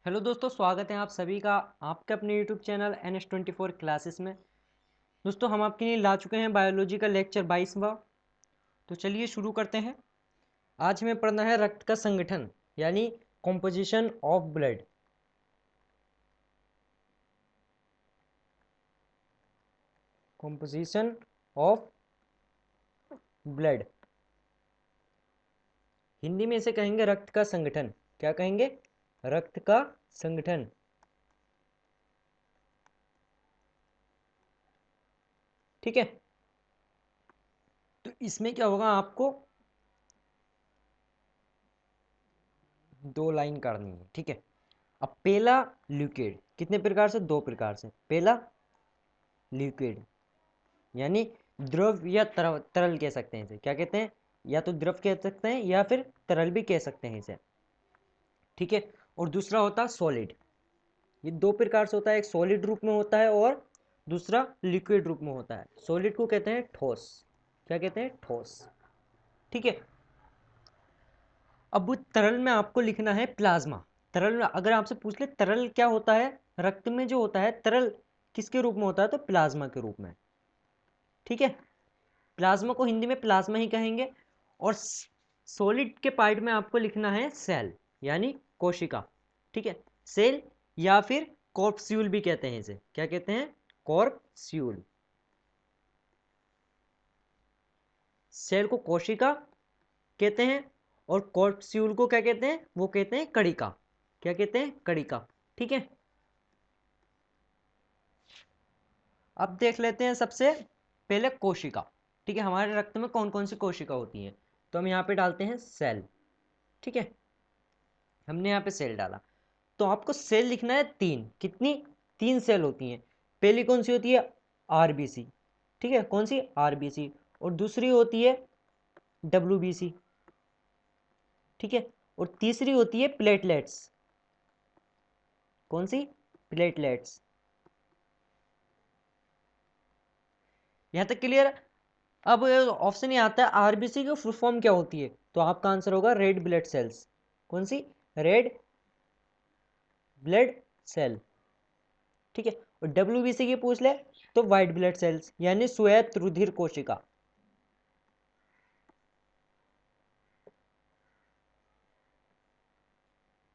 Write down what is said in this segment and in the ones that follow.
Hello दोस्तों, स्वागत है आप सभी का आपके अपने यूट्यूब चैनल NS24 क्लासेस में। दोस्तों, हम आपके लिए ला चुके हैं बायोलॉजी का लेक्चर 22वां। तो चलिए शुरू करते हैं। आज हमें पढ़ना है रक्त का संगठन यानी composition of blood. Composition of blood, Hindi में इसे कहेंगे रक्त का संगठन। क्या कहेंगे? रक्त का संगठन। ठीक है, तो इसमें क्या होगा, आपको दो लाइन काटनी है। ठीक है, अब पहला लिक्विड कितने प्रकार से? दो प्रकार से। पहला लिक्विड यानी द्रव या तरल कह सकते हैं इसे। क्या कहते हैं? या तो द्रव कह सकते हैं या फिर तरल भी कह सकते हैं इसे। ठीक है, और दूसरा होता है सॉलिड। ये दो प्रकार से होता है, एक सॉलिड रूप में होता है और दूसरा लिक्विड रूप में होता है। सॉलिड को कहते हैं ठोस। क्या कहते हैं? ठोस। ठीक है, अब तरल में आपको लिखना है प्लाज्मा। तरल में अगर आपसे पूछ ले तरल क्या होता है, रक्त में जो होता है तरल किसके रूप में होता है, तो प्लाज्मा के रूप में। ठीक है, प्लाज्मा को हिंदी में प्लाज्मा ही कहेंगे। और सॉलिड के पार्ट में आपको लिखना है सेल यानी कोशिका। ठीक है, सेल या फिर कॉर्पस्यूल भी कहते हैं इसे। क्या कहते हैं? कॉर्पस्यूल। सेल को कोशिका कहते हैं और कॉर्पस्यूल को क्या कहते हैं? वो कहते हैं कणिका। क्या कहते हैं? कणिका। ठीक है, अब देख लेते हैं सबसे पहले कोशिका। ठीक है, हमारे रक्त में कौन कौन सी कोशिका होती हैं, तो हम यहाँ पे डालते हैं सेल। ठीक है, हमने यहाँ पे सेल डाला तो आपको सेल लिखना है तीन। कितनी? तीन सेल होती हैं। पहली कौन सी होती है? आरबीसी। ठीक है, कौन सी? आरबीसी। और दूसरी होती है डब्ल्यूबीसी। ठीक है, और तीसरी होती है प्लेटलेट्स। कौन सी? प्लेटलेट्स। यहाँ तक क्लियर? अब ऑप्शन ये आता है आरबीसी की फुल फॉर्म क्या होती है, तो आपका आंसर होगा रेड ब्लड सेल्स। कौन सी? Red blood cell. ठीक है, और डब्ल्यूबीसी की पूछ ले तो व्हाइट ब्लड सेल्स यानी श्वेत रुधिर कोशिका।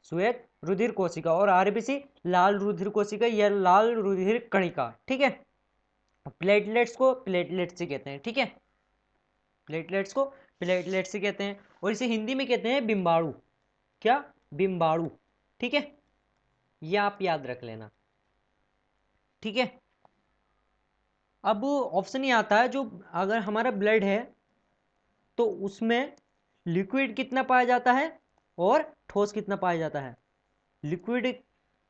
श्वेत रुधिर कोशिका। और आरबीसी लाल रुधिर कोशिका या लाल रुधिर कणिका। ठीक है, प्लेटलेट्स को प्लेटलेट्स से कहते हैं। ठीक है, प्लेटलेट्स को प्लेटलेट्स से कहते हैं और इसे हिंदी में कहते हैं बिम्बाणु। क्या? बिम्बाणु। ठीक है, ये आप याद रख लेना। ठीक है, अब ऑप्शन ये आता है जो अगर हमारा ब्लड है तो उसमें लिक्विड कितना पाया जाता है और ठोस कितना पाया जाता है। लिक्विड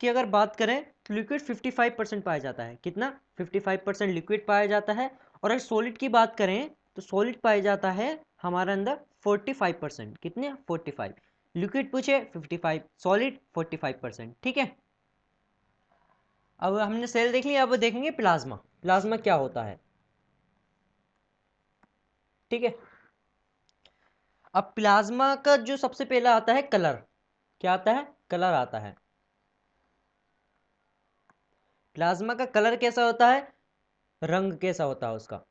की अगर बात करें तो लिक्विड 55% पाया जाता है। कितना? 55% लिक्विड पाया जाता है। और अगर सॉलिड की बात करें तो सॉलिड पाया जाता है हमारे अंदर 45%। कितने? 45। लिक्विड पूछे 55, सॉलिड 45%। ठीक है, अब हमने सेल देख लिया, अब देखेंगे प्लाज्मा। प्लाज्मा क्या होता है? ठीक है, अब प्लाज्मा का जो सबसे पहला आता है कलर। क्या आता है? कलर आता है। प्लाज्मा का कलर कैसा होता है? रंग कैसा होता है उसका?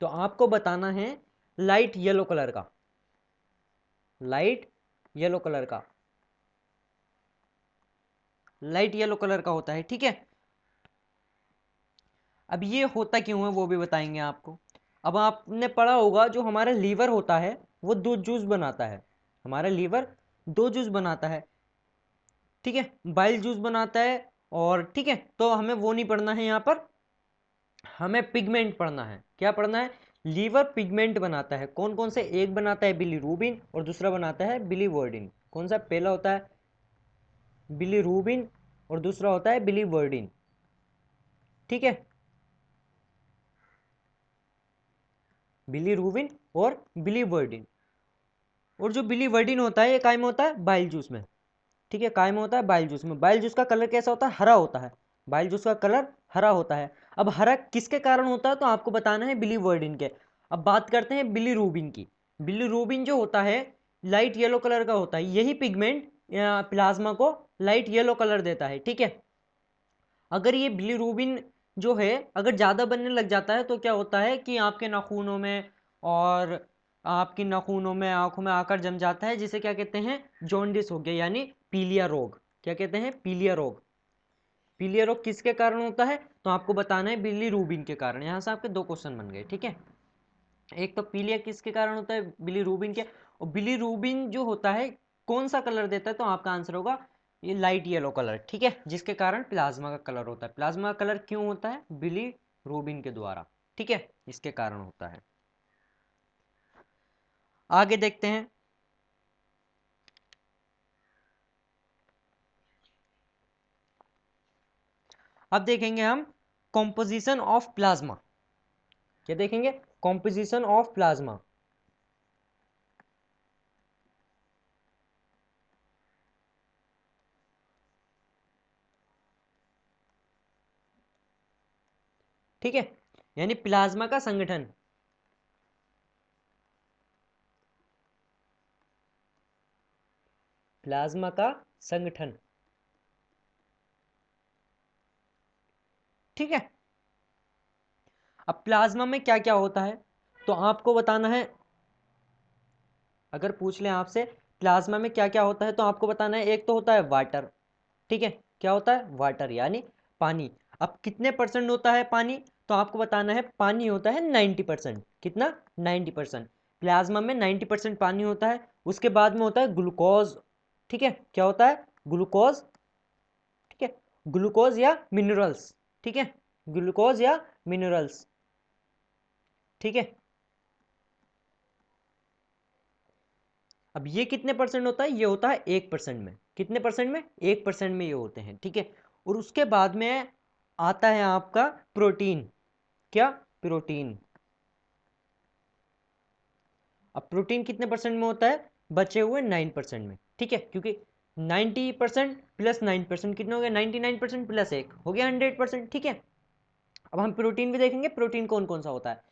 तो आपको बताना है लाइट येलो कलर का। लाइट येलो कलर का। लाइट येलो कलर का होता है। ठीक है, अब ये होता क्यों है वो भी बताएंगे आपको। अब आपने पढ़ा होगा जो हमारा लीवर होता है वो दो जूस बनाता है। हमारा लीवर दो जूस बनाता है। ठीक है, बाइल जूस बनाता है। और ठीक है, तो हमें वो नहीं पढ़ना है यहाँ पर, हमें पिगमेंट पढ़ना है। क्या पढ़ना है? लीवर पिगमेंट बनाता है। कौन कौन से? एक बनाता है बिलीरूबिन और दूसरा बनाता है बिलीवर्डिन। कौन सा? पहला होता है बिलीरूबिन और दूसरा होता है बिलीवर्डिन। ठीक है, बिलीरूबिन और बिलीवर्डिन। और जो बिलीवर्डिन होता है ये काय में होता है? बाइल जूस में। ठीक है, काय में होता है? बाइल जूस में। बाइल जूस का कलर कैसा होता है? हरा होता है। बाइल जूस का कलर हरा होता है। अब हरा किसके कारण होता है, तो आपको बताना है बिलीवर्डिन के। अब बात करते हैं बिलीरूबिन की। बिलीरूबिन जो होता है लाइट येलो कलर का होता है। यही पिगमेंट प्लाज्मा को लाइट येलो कलर देता है, ठीक है। अगर ये बिलीरूबिन जो है अगर ज़्यादा बनने लग जाता है तो क्या होता है कि आपके नाखूनों में और आपकी नाखूनों में आंखों में आकर जम जाता है, जिसे क्या कहते हैं, जॉन्डिस हो गया, यानी पीलिया रोग। क्या कहते हैं, पीलिया रोग। पीलिया रोग किसके कारण होता है, तो आपको बताना है बिलीरूबिन के कारण। यहाँ से आपके 2 क्वेश्चन बन गए, ठीक है। एक तो पीलिया किसके कारण होता है, बिलीरूबिन के। और बिलीरूबिन जो होता है कौन सा कलर देता है, तो आपका आंसर होगा ये लाइट येलो कलर, ठीक है, जिसके कारण प्लाज्मा का कलर होता है। प्लाज्मा का कलर क्यों होता है, बिलीरूबिन के द्वारा, ठीक है, इसके कारण होता है। आगे देखते हैं। अब देखेंगे हम कॉम्पोजिशन ऑफ प्लाज्मा। क्या देखेंगे, कॉम्पोजिशन ऑफ प्लाज्मा। ठीक है, यानी प्लाज्मा का संगठन। प्लाज्मा का संगठन, ठीक है। अब प्लाज्मा में क्या क्या होता है, तो आपको बताना है। अगर पूछ लें आपसे प्लाज्मा में क्या क्या होता है, तो आपको बताना है। एक तो होता है वाटर, ठीक है, क्या होता है, वाटर यानी पानी। अब कितने परसेंट होता है पानी, तो आपको बताना है पानी होता है 90%। कितना, 90%। प्लाज्मा में 90% पानी होता है। उसके बाद में होता है ग्लूकोज, ठीक है, क्या होता है, ग्लूकोज, ठीक है, ग्लूकोज या मिनरल्स, ठीक है, ग्लूकोज या मिनरल्स, ठीक है। अब ये कितने परसेंट होता है, ये होता है 1% में। कितने परसेंट में, 1% में ये होते हैं, ठीक है। और उसके बाद में आता है आपका प्रोटीन। क्या, प्रोटीन। अब प्रोटीन कितने परसेंट में होता है, बचे हुए 9% में, ठीक है, क्योंकि 90% प्लस 9% कितने हो गए, 99% प्लस 1 हो गया 100%, ठीक है। अब हम प्रोटीन भी देखेंगे, प्रोटीन कौन कौन सा होता है।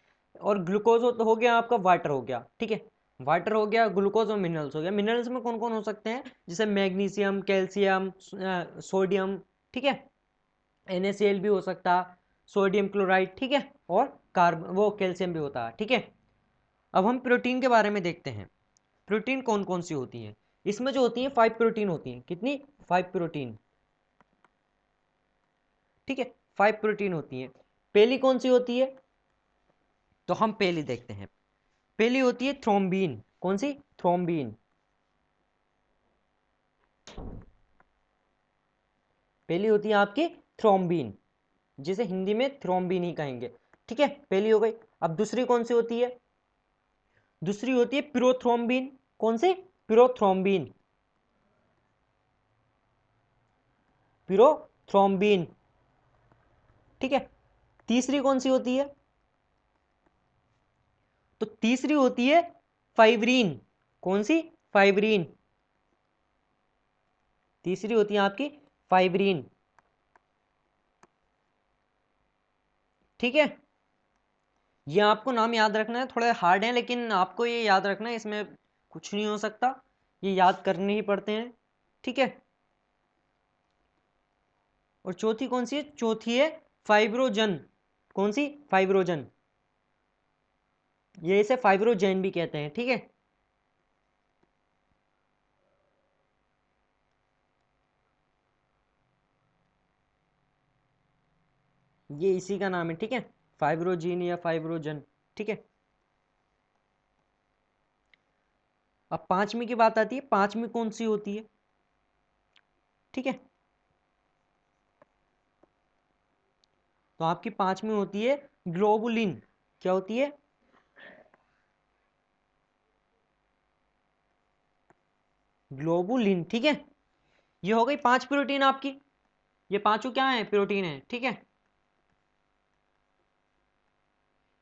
और ग्लूकोज हो गया आपका, वाटर हो गया, ठीक है, वाटर हो गया, ग्लूकोज और मिनरल्स हो गया। मिनरल्स में कौन कौन हो सकते हैं, जैसे मैग्नीशियम, कैल्शियम, सोडियम, ठीक है, NaCl भी हो सकता, सोडियम क्लोराइड, ठीक है, और कार्ब वो कैल्शियम भी होता है, ठीक है। अब हम प्रोटीन के बारे में देखते हैं। प्रोटीन कौन कौन सी होती हैं, इसमें जो होती हैं 5 प्रोटीन होती हैं। कितनी, 5 प्रोटीन, ठीक है, 5 प्रोटीन होती हैं। पहली कौन सी होती है, तो हम पहली देखते हैं। पहली होती है थ्रोम्बीन। कौन सी, थ्रोम्बीन। पहली होती है आपकी थ्रोम्बीन, जिसे हिंदी में थ्रोम्बीन ही कहेंगे, ठीक है, पहली हो गई। अब दूसरी कौन सी होती है, दूसरी होती है प्रोथ्रोम्बीन। कौन सी, प्रोथ्रोम्बीन, प्रोथ्रोम्बीन, ठीक है। तीसरी कौन सी होती है, तो तीसरी होती है फाइब्रीन। कौन सी, फाइब्रीन। तीसरी होती है आपकी फाइब्रीन, ठीक है। ये आपको नाम याद रखना है, थोड़े हार्ड हैं लेकिन आपको ये याद रखना है, इसमें कुछ नहीं हो सकता, ये याद करने ही पड़ते हैं, ठीक है। और चौथी कौन सी है, चौथी है फाइब्रोजन। कौन सी, फाइब्रोजन। ये इसे फाइब्रोजेन भी कहते हैं, ठीक है। ये इसी का नाम है, ठीक है, फाइब्रोजीन या फाइब्रोजन, ठीक है। अब पांचवी की बात आती है, पांचवी कौन सी होती है, ठीक है। तो आपकी पांचवी होती है ग्लोबुलिन। क्या होती है, ग्लोबुलिन, ठीक है। ये हो गई 5 प्रोटीन आपकी। ये पांचों क्या है, प्रोटीन है, ठीक है।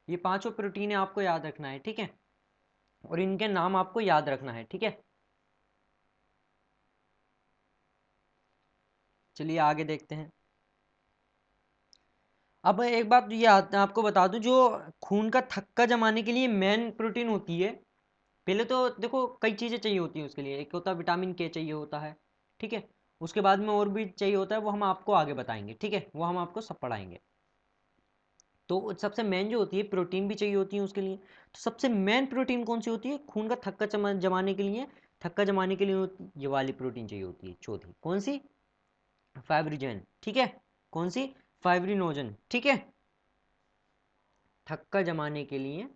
ये पांचों प्रोटीन आपको याद रखना है, ठीक है, और इनके नाम आपको याद रखना है, ठीक है। चलिए आगे देखते हैं। अब एक बात ये आपको बता दूं, जो खून का थक्का जमाने के लिए मेन प्रोटीन होती है, पहले तो देखो कई चीज़ें चाहिए होती हैं उसके लिए। एक होता है विटामिन के चाहिए होता है, ठीक है। उसके बाद में और भी चाहिए होता है, वो हम आपको आगे बताएंगे, ठीक है, वो हम आपको सब पढ़ाएंगे। तो सबसे मेन जो होती है प्रोटीन भी चाहिए होती है उसके लिए। तो सबसे मेन प्रोटीन कौन सी होती है खून का थक्का जमाने के लिए? थक्का जमाने के लिए ये वाली प्रोटीन चाहिए होती है, चौथी कौन सी? फाइब्रिनोजन, ठीक है। कौन सी? फाइब्रिनोजन, ठीक है। थक्का जमाने के लिए,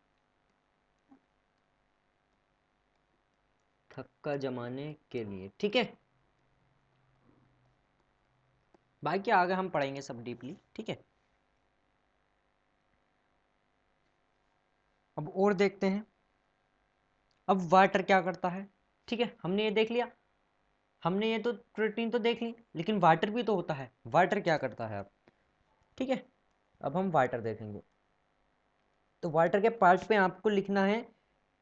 थक्का जमाने के लिए, ठीक है। बाकी आगे हम पढ़ेंगे सब डीपली, ठीक है। अब और देखते हैं, अब वाटर क्या करता है, ठीक है। हमने ये देख लिया, हमने ये तो प्रोटीन तो देख ली, लेकिन वाटर भी तो होता है, वाटर क्या करता है अब, ठीक है। अब हम वाटर देखेंगे। तो वाटर के पार्ट पे आपको लिखना है,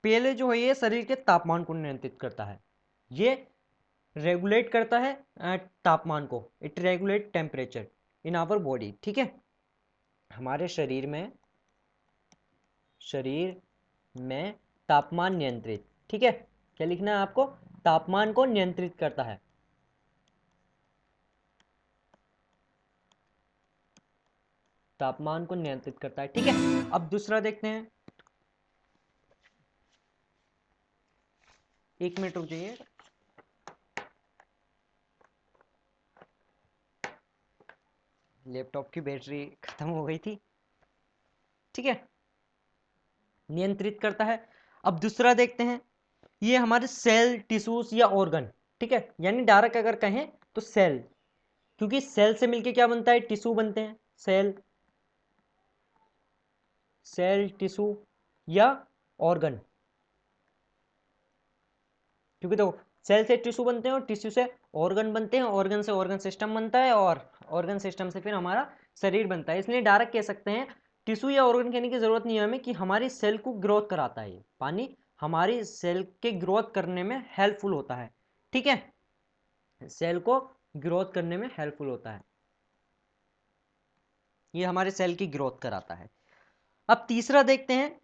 पहले जो है ये शरीर के तापमान को नियंत्रित करता है, ये रेगुलेट करता है तापमान को, it regulate temperature in our body, ठीक है। हमारे शरीर में तापमान नियंत्रित, ठीक है। क्या लिखना है आपको? तापमान को नियंत्रित करता है, तापमान को नियंत्रित करता है, ठीक है। अब दूसरा देखते हैं, एक मिनट रुक जाइए, लैपटॉप की बैटरी खत्म हो गई थी, ठीक है। नियंत्रित करता है। अब दूसरा देखते हैं, ये हमारे सेल, टिश्यूज या ऑर्गन, ठीक है, यानी डायरेक्ट अगर कहें तो सेल, क्योंकि सेल से मिलके क्या बनता है? टिश्यू बनते हैं, सेल टिश्यू या ऑर्गन, क्योंकि देखो सेल से टिश्यू बनते हैं और टिश्यू से ऑर्गन बनते हैं, ऑर्गन से ऑर्गन सिस्टम बनता है और ऑर्गन सिस्टम से फिर हमारा शरीर बनता है। इसलिए डायरेक्ट कह सकते हैं टिश्यू या ऑर्गन कहने की जरूरत नहीं है हमें, कि हमारी सेल को ग्रोथ कराता है, ये पानी हमारी सेल के ग्रोथ करने में हेल्पफुल होता है, ठीक है। सेल को ग्रोथ करने में हेल्पफुल होता है, ये हमारे सेल की ग्रोथ कराता है। अब तीसरा देखते हैं,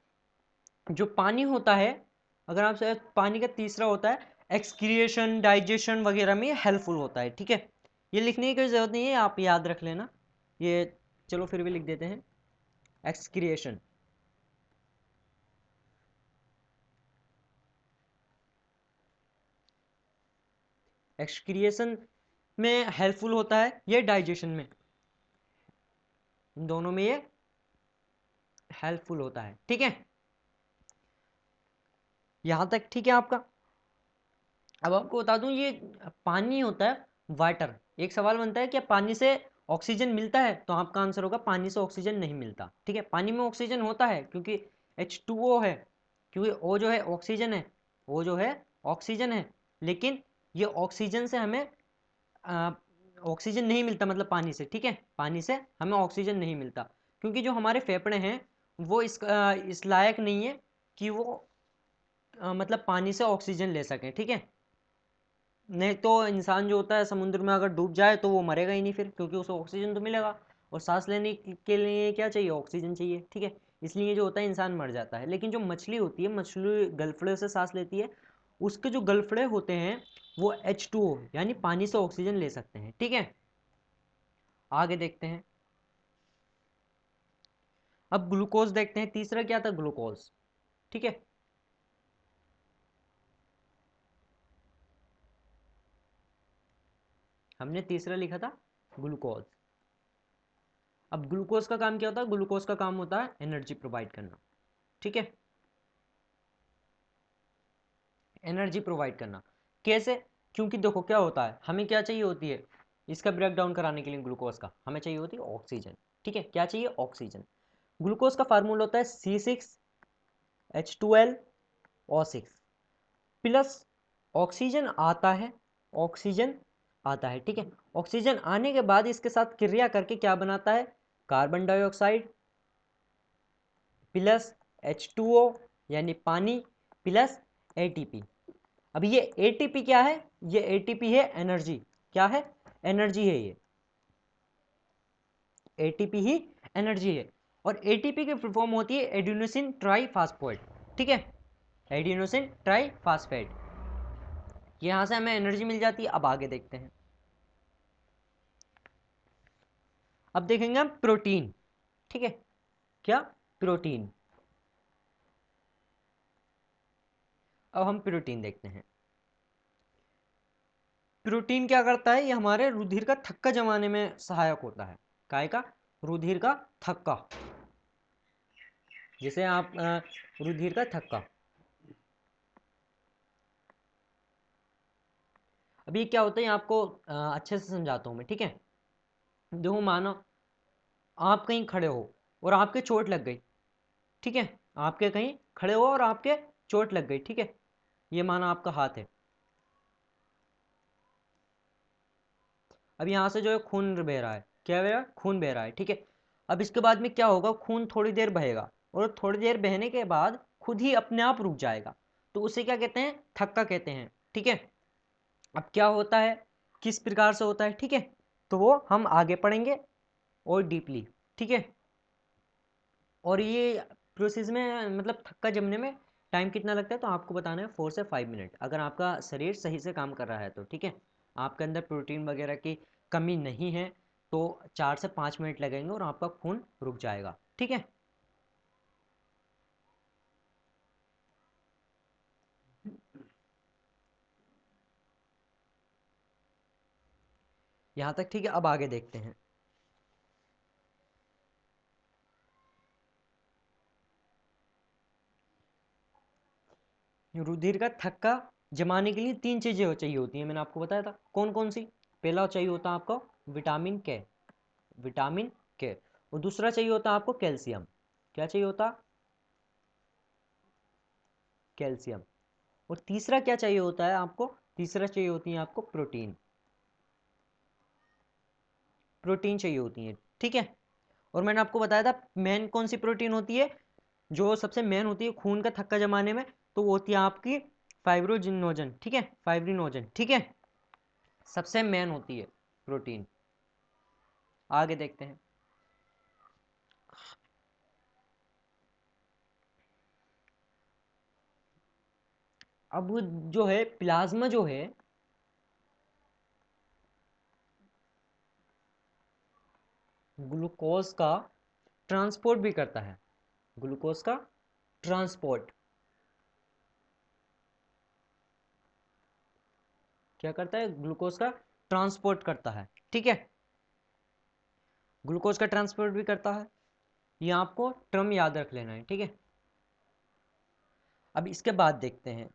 जो पानी होता है, अगर आप पानी का तीसरा होता है एक्सक्रिएशन, डाइजेशन वगैरह में हेल्पफुल होता है, ठीक है। ये लिखने की जरूरत नहीं है, आप याद रख लेना ये, चलो फिर भी लिख देते हैं, एक्सक्रिएशन, एक्सक्रिएशन में हेल्पफुल होता है, ये डाइजेशन में, इन दोनों में ये हेल्पफुल होता है, ठीक है। यहां तक ठीक है आपका? अब आपको बता दूं, ये पानी होता है वाटर। एक सवाल बनता है क्या पानी से ऑक्सीजन मिलता है? तो आपका आंसर होगा पानी से ऑक्सीजन नहीं मिलता, ठीक है। पानी में ऑक्सीजन होता है क्योंकि H2O है, क्योंकि O जो है ऑक्सीजन है, O जो है ऑक्सीजन है, लेकिन ये ऑक्सीजन से हमें ऑक्सीजन नहीं मिलता, मतलब पानी से, ठीक है। पानी से हमें ऑक्सीजन नहीं मिलता, क्योंकि जो हमारे फेफड़े हैं वो इस लायक नहीं है कि वो मतलब पानी से ऑक्सीजन ले सकें, ठीक है। नहीं तो इंसान जो होता है समुद्र में अगर डूब जाए तो वो मरेगा ही नहीं फिर, क्योंकि उसे ऑक्सीजन तो मिलेगा, और सांस लेने के लिए क्या चाहिए? ऑक्सीजन चाहिए, ठीक है। इसलिए जो होता है इंसान मर जाता है। लेकिन जो मछली होती है, मछली गलफड़े से सांस लेती है, उसके जो गलफड़े होते हैं वो H2O यानी पानी से ऑक्सीजन ले सकते हैं, ठीक है। आगे देखते हैं, अब ग्लूकोज देखते हैं, तीसरा क्या था? ग्लूकोज, ठीक है। हमने तीसरा लिखा था ग्लूकोज। अब ग्लूकोज का काम क्या होता है? ग्लूकोज का काम होता है एनर्जी प्रोवाइड करना, ठीक है। एनर्जी प्रोवाइड करना कैसे? क्योंकि देखो क्या होता है, हमें क्या चाहिए होती है इसका ब्रेक डाउन कराने के लिए? ग्लूकोज का हमें चाहिए होती है ऑक्सीजन, ठीक है। क्या चाहिए? ऑक्सीजन। ग्लूकोज का फार्मूला होता है C6H12O6 प्लस ऑक्सीजन आता है, ऑक्सीजन आता है, ठीक है। ऑक्सीजन आने के बाद इसके साथ क्रिया करके क्या बनाता है? कार्बन डाइऑक्साइड प्लस H2O यानी पानी प्लस ATP। अब ये ATP क्या है? ये ATP है एनर्जी। क्या है? एनर्जी है ये, ATP ही एनर्जी है। और ATP की फुल फॉर्म होती है एडिनोसिन ट्राईफास्फेट, ठीक है। एडिनोसिन ट्राईफास्फेट, यहाँ से हमें एनर्जी मिल जाती है। अब आगे देखते हैं, अब देखेंगे हम प्रोटीन। ठीक है, क्या? प्रोटीन। अब हम प्रोटीन देखते हैं। प्रोटीन क्या करता है? ये हमारे रुधिर का थक्का जमाने में सहायक होता है। काय का? रुधिर का थक्का। जैसे आप रुधिर का थक्का। अभी क्या होता है आपको अच्छे से समझाता हूं मैं। ठीक है, देखो मानो आप कहीं खड़े हो और आपके चोट लग गई। ठीक है, आपके कहीं खड़े हो और आपके चोट लग गई। ठीक है, ये मानो आपका हाथ है। अब यहाँ से जो है खून बह रहा है। क्या बह रहा है? खून बह रहा है। ठीक है, अब इसके बाद में क्या होगा? खून थोड़ी देर बहेगा और थोड़ी देर बहने के बाद खुद ही अपने आप रुक जाएगा। तो उसे क्या कहते हैं? थक्का कहते हैं। ठीक है, अब क्या होता है, किस प्रकार से होता है? ठीक है, तो वो हम आगे पढ़ेंगे और डीपली। ठीक है, और ये प्रोसेस में मतलब थक्का जमने में टाइम कितना लगता है? तो आपको बताना है 4 से 5 मिनट, अगर आपका शरीर सही से काम कर रहा है तो। ठीक है, आपके अंदर प्रोटीन वगैरह की कमी नहीं है तो 4 से 5 मिनट लगेंगे और आपका खून रुक जाएगा। ठीक है, यहाँ तक ठीक है। अब आगे देखते हैं। रुधिर का थक्का जमाने के लिए 3 चीजें चाहिए होती हैं, मैंने आपको बताया था। कौन कौन सी? पहला चाहिए होता है आपको विटामिन के, विटामिन के। और दूसरा चाहिए होता है आपको कैल्शियम। क्या चाहिए होता? कैल्शियम। और तीसरा क्या चाहिए होता है आपको? तीसरा चाहिए होती है आपको प्रोटीन। प्रोटीन चाहिए होती है। ठीक है, और मैंने आपको बताया था मेन कौन सी प्रोटीन होती है, जो सबसे मेन होती है खून का थक्का जमाने में, तो वो होती है आपकी फाइब्रोजिनोजन। ठीक है, फाइब्रिनोजन। ठीक है, सबसे मेन होती है प्रोटीन। आगे देखते हैं। अब जो है प्लाज्मा जो है, ग्लूकोज का ट्रांसपोर्ट भी करता है। ग्लूकोज का ट्रांसपोर्ट क्या करता है? ग्लूकोज का ट्रांसपोर्ट करता है। ठीक है, ग्लूकोज का ट्रांसपोर्ट भी करता है। ये आपको टर्म याद रख लेना है। ठीक है, अब इसके बाद देखते हैं।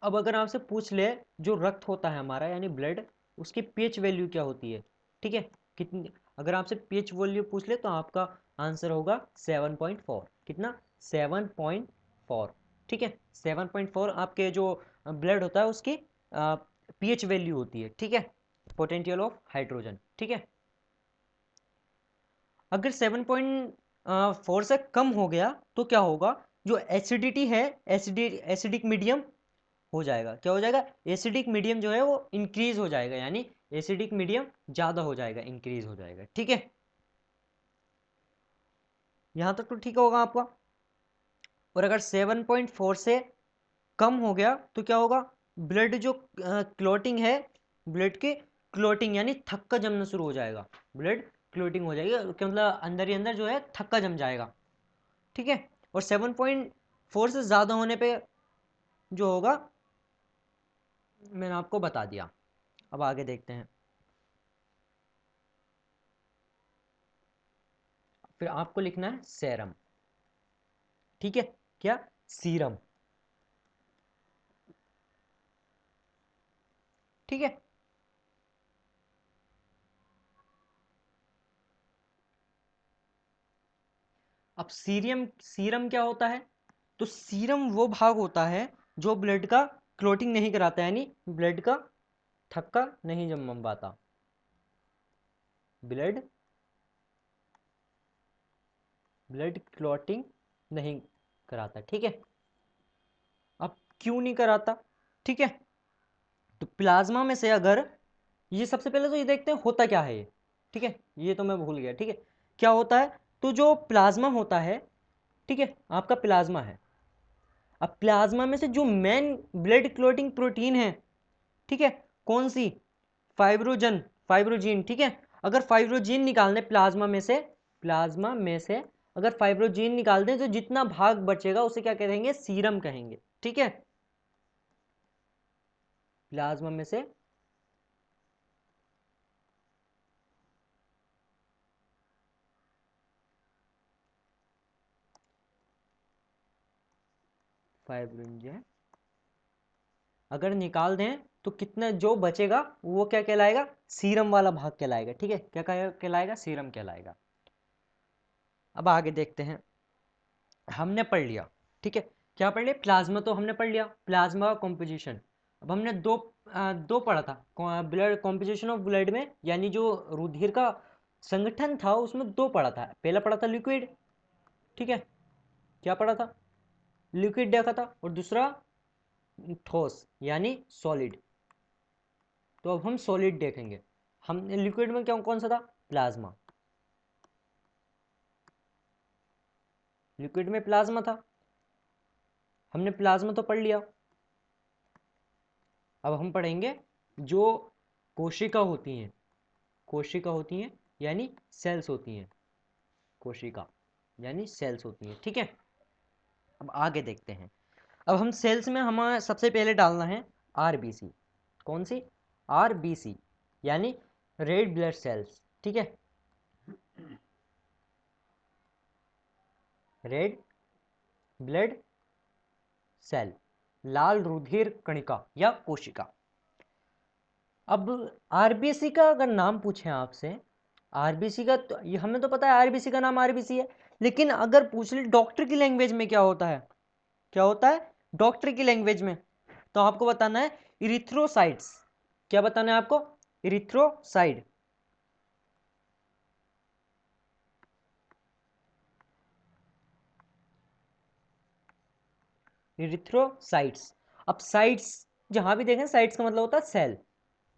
अब अगर आपसे पूछ ले, जो रक्त होता है हमारा यानी ब्लड, उसकी पीएच वैल्यू क्या होती है? ठीक है, कितनी? अगर आपसे पीएच वैल्यू पूछ ले तो आपका आंसर होगा 7.4। कितना? 7.4। ठीक है, 7.4 आपके जो ब्लड होता है उसकी पीएच वैल्यू होती है। ठीक है, पोटेंशियल ऑफ हाइड्रोजन। ठीक है, अगर 7.4 से कम हो गया तो क्या होगा? जो एसिडिटी है, एसिडिक मीडियम हो जाएगा। क्या हो जाएगा? एसिडिक मीडियम जो है वो इंक्रीज हो जाएगा, यानी एसिडिक मीडियम ज़्यादा हो जाएगा, इंक्रीज हो जाएगा। ठीक है, यहाँ तक तो ठीक होगा आपका। और अगर 7.4 से कम हो गया तो क्या होगा? ब्लड जो क्लोटिंग है, ब्लड की क्लोटिंग यानी थक्का जमना शुरू हो जाएगा। ब्लड क्लोटिंग हो जाएगी, क्या मतलब अंदर ही अंदर जो है थक्का जम जाएगा। ठीक है, और 7.4 से ज़्यादा होने पे जो होगा मैंने आपको बता दिया। अब आगे देखते हैं। फिर आपको लिखना है सेरम। ठीक है, क्या? सीरम। ठीक है, अब सीरियम सीरम क्या होता है? तो सीरम वो भाग होता है जो ब्लड का क्लोटिंग नहीं कराता, यानी ब्लड का थक्का नहीं जम पाता। ब्लड ब्लड क्लॉटिंग नहीं कराता। ठीक है, अब क्यों नहीं कराता? ठीक है, तो प्लाज्मा में से अगर ये सबसे पहले तो ये देखते हैं होता क्या है ये। ठीक है, ये तो मैं भूल गया। ठीक है, क्या होता है? तो जो प्लाज्मा होता है, ठीक है, आपका प्लाज्मा है। अब प्लाज्मा में से जो मेन ब्लड क्लॉटिंग प्रोटीन है, ठीक है, कौन सी, फाइब्रोजीन, ठीक है। अगर फाइब्रोजीन निकाल दें प्लाज्मा में से, अगर फाइब्रोजीन निकाल दें तो जितना भाग बचेगा उसे क्या कहेंगे, सीरम कहेंगे, ठीक है। प्लाज्मा में से फाइब्रोजीन अगर निकाल दें तो कितना जो बचेगा वो क्या कहलाएगा, सीरम वाला भाग कहलाएगा, ठीक है। क्या कहलाएगा, सीरम कहलाएगा। अब आगे देखते हैं, हमने पढ़ लिया, ठीक है, क्या पढ़ लिया, प्लाज्मा तो हमने पढ़ लिया, प्लाज्मा कॉम्पोजिशन। अब हमने दो पढ़ा था ब्लड कॉम्पोजिशन ऑफ ब्लड में, यानी जो रुधिर का संगठन था उसमें दो पढ़ा था। पहला पढ़ा था लिक्विड, ठीक है, क्या पढ़ा था, लिक्विड देखा था, और दूसरा ठोस यानी सॉलिड। तो अब हम सॉलिड देखेंगे। हम लिक्विड में क्या कौन सा था, प्लाज्मा, लिक्विड में प्लाज्मा था, हमने प्लाज्मा तो पढ़ लिया। अब हम पढ़ेंगे जो कोशिका होती हैं, यानी सेल्स होती हैं, कोशिका यानी सेल्स होती हैं, ठीक है। अब आगे देखते हैं। अब हम सेल्स में हमें सबसे पहले डालना है आरबीसी। कौन सी, आरबीसी यानी रेड ब्लड सेल्स, ठीक है, रेड ब्लड सेल, लाल रुधिर कणिका या कोशिका। अब आरबीसी का अगर नाम पूछें आपसे, आरबीसी का तो ये हमें तो पता है आरबीसी का नाम आरबीसी है, लेकिन अगर पूछ ले डॉक्टर की लैंग्वेज में क्या होता है, क्या होता है डॉक्टर की लैंग्वेज में, तो आपको बताना है इरिथ्रोसाइट्स। क्या बताना है आपको, इरिथ्रोसाइड, इरिथ्रोसाइट्स। अब साइट्स जहां भी देखें, साइट्स का मतलब होता है सेल,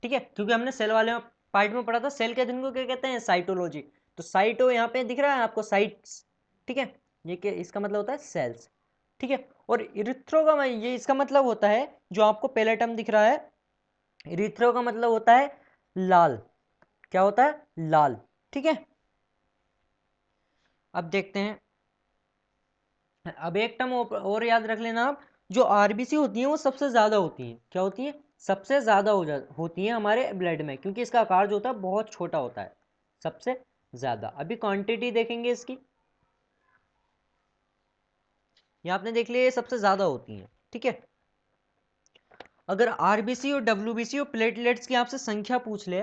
ठीक है, क्योंकि हमने सेल वाले पार्ट में पढ़ा था सेल के दिन को क्या कहते हैं, साइटोलॉजी। तो साइटो यहाँ पे दिख रहा है आपको, साइट्स, ठीक है, ये क्या इसका मतलब होता है सेल्स, ठीक है। और इरिथ्रो का ये इसका मतलब होता है, जो आपको पहला टर्म दिख रहा है, इरिथ्रो का मतलब होता है लाल, क्या होता है, लाल, ठीक है। अब देखते हैं, अब एक टर्म और याद रख लेना आप, जो आरबीसी होती हैं वो सबसे ज्यादा होती हैं, क्या होती है, सबसे ज्यादा होती है हमारे ब्लड में, क्योंकि इसका आकार जो होता है बहुत छोटा होता है, सबसे ज्यादा। अभी क्वांटिटी देखेंगे इसकी, ये आपने देख लिया, ये सबसे ज्यादा होती हैं, ठीक है। अगर आरबीसी और डब्ल्यूबीसी और प्लेटलेट्स की आपसे संख्या पूछ ले,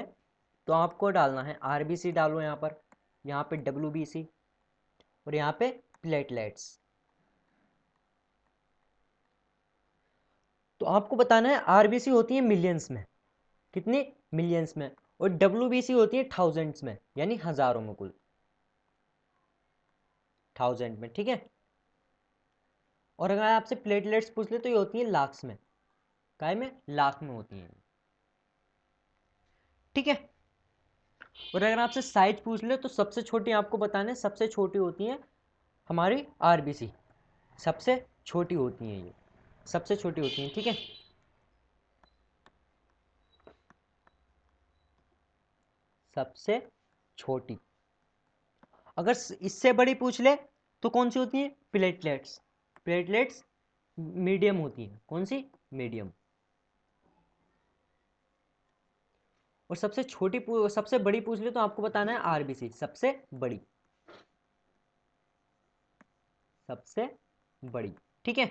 तो आपको डालना है आरबीसी डालो यहाँ पे डब्ल्यूबीसी, और यहाँ पे प्लेटलेट्स। तो आपको बताना है आरबीसी होती है मिलियंस में, कितनी, मिलियंस में, और डब्ल्यूबीसी होती है थाउजेंड्स में, यानी हजारों में, कुल थाउजेंड में, ठीक है। और अगर आपसे प्लेटलेट्स पूछ ले तो ये होती है लाख्स में, काय में, लाख में होती हैं, ठीक है। और अगर आपसे साइज पूछ ले तो सबसे छोटी आपको बताने, सबसे छोटी होती है हमारी आरबीसी, सबसे छोटी होती हैं ये, सबसे छोटी होती हैं, ठीक है। सबसे छोटी। अगर इससे बड़ी पूछ ले तो कौन सी होती है, प्लेटलेट्स, प्लेटलेट्स मीडियम होती है, कौन सी, मीडियम। और सबसे बड़ी पूछ ले तो आपको बताना है आरबीसी, सबसे बड़ी, सबसे बड़ी, ठीक है।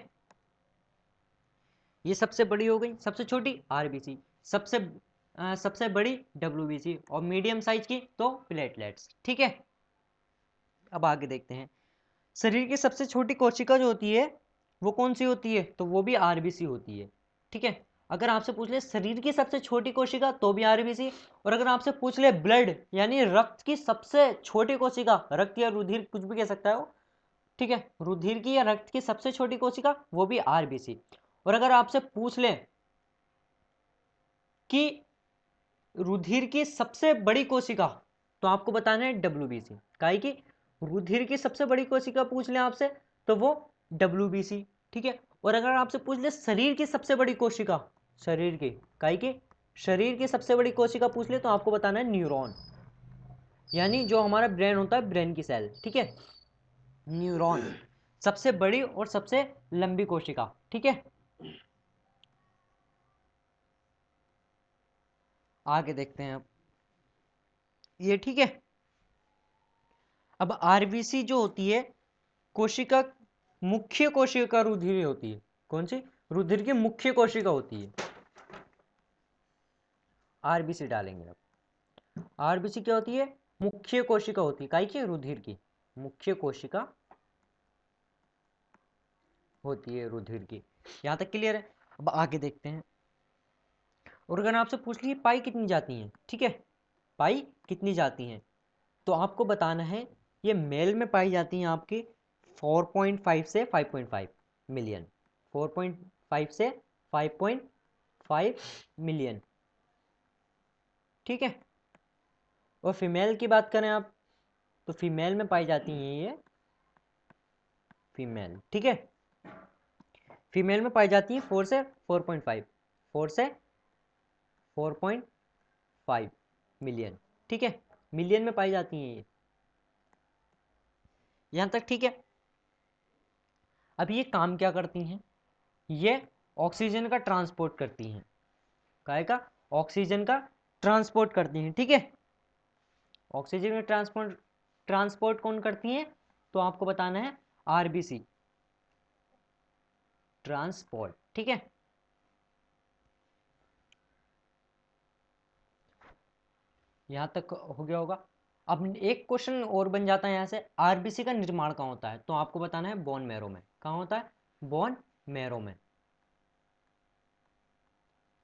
ये सबसे बड़ी हो गई, सबसे छोटी आरबीसी, सबसे बड़ी डब्ल्यूबीसी, और मीडियम साइज की तो प्लेटलेट्स, ठीक है। अब आगे देखते हैं, शरीर की सबसे छोटी कोशिका जो होती है वो कौन सी होती है, तो वो भी आरबीसी होती है, ठीक है। अगर आपसे पूछ ले शरीर की सबसे छोटी कोशिका तो भी आरबीसी, और अगर आपसे पूछ ले ब्लड यानी रक्त की सबसे छोटी कोशिका, रक्त या रुधिर कुछ भी कह सकता है वो, ठीक है, रुधिर की या रक्त की सबसे छोटी कोशिका वो भी आरबीसी। और अगर आपसे पूछ ले कि रुधिर की सबसे बड़ी कोशिका, तो आपको बताना है डब्ल्यूबीसी, काहे की रुधिर की सबसे बड़ी कोशिका पूछ लें आपसे तो वो डब्ल्यूबीसी, ठीक है। और अगर आपसे पूछ ले शरीर की सबसे बड़ी कोशिका, शरीर की काई की शरीर की सबसे बड़ी कोशिका पूछ ले तो आपको बताना है न्यूरॉन, यानी जो हमारा ब्रेन होता है, ब्रेन की सेल, ठीक है। न्यूरॉन सबसे बड़ी और सबसे लंबी कोशिका, ठीक है। आगे देखते हैं अब ये, ठीक है। अब आरबीसी जो होती है कोशिका, मुख्य कोशिका रुधिर होती है। कौन सी? रुधिर की मुख्य कोशिका होती है। आरबीसी डालेंगे अब। आरबीसी क्या होती है? मुख्य कोशिका होती है, काई की? रुधिर की मुख्य कोशिका होती है, रुधिर की। यहां तक क्लियर है? अब आगे देखते हैं। और अगर आपसे पूछ लीजिए पाई कितनी जाती हैं, ठीक है, पाई कितनी जाती हैं, तो आपको बताना है ये मेल में पाई जाती हैं आपकी 4.5 से 5.5 मिलियन, 4.5 से 5.5 मिलियन, ठीक है। और फीमेल की बात करें आप तो फीमेल में पाई जाती हैं ये फीमेल, ठीक है। फीमेल में पाई जाती है 4 से 4.5, 4 से 4.5 मिलियन, ठीक है। मिलियन में पाई जाती हैं ये, यहां तक ठीक है। अब ये काम क्या करती हैं? ये ऑक्सीजन का ट्रांसपोर्ट करती हैं। काय का? ऑक्सीजन का ट्रांसपोर्ट करती हैं, ठीक है। ऑक्सीजन का ट्रांसपोर्ट ट्रांसपोर्ट कौन करती हैं? तो आपको बताना है आरबीसी ट्रांसपोर्ट, ठीक है। यहां तक हो गया होगा। अब एक क्वेश्चन और बन जाता है यहाँ से, आरबीसी का निर्माण कहाँ होता है? तो आपको बताना है बोन मैरो में। कहाँ होता है? बोन मैरो में।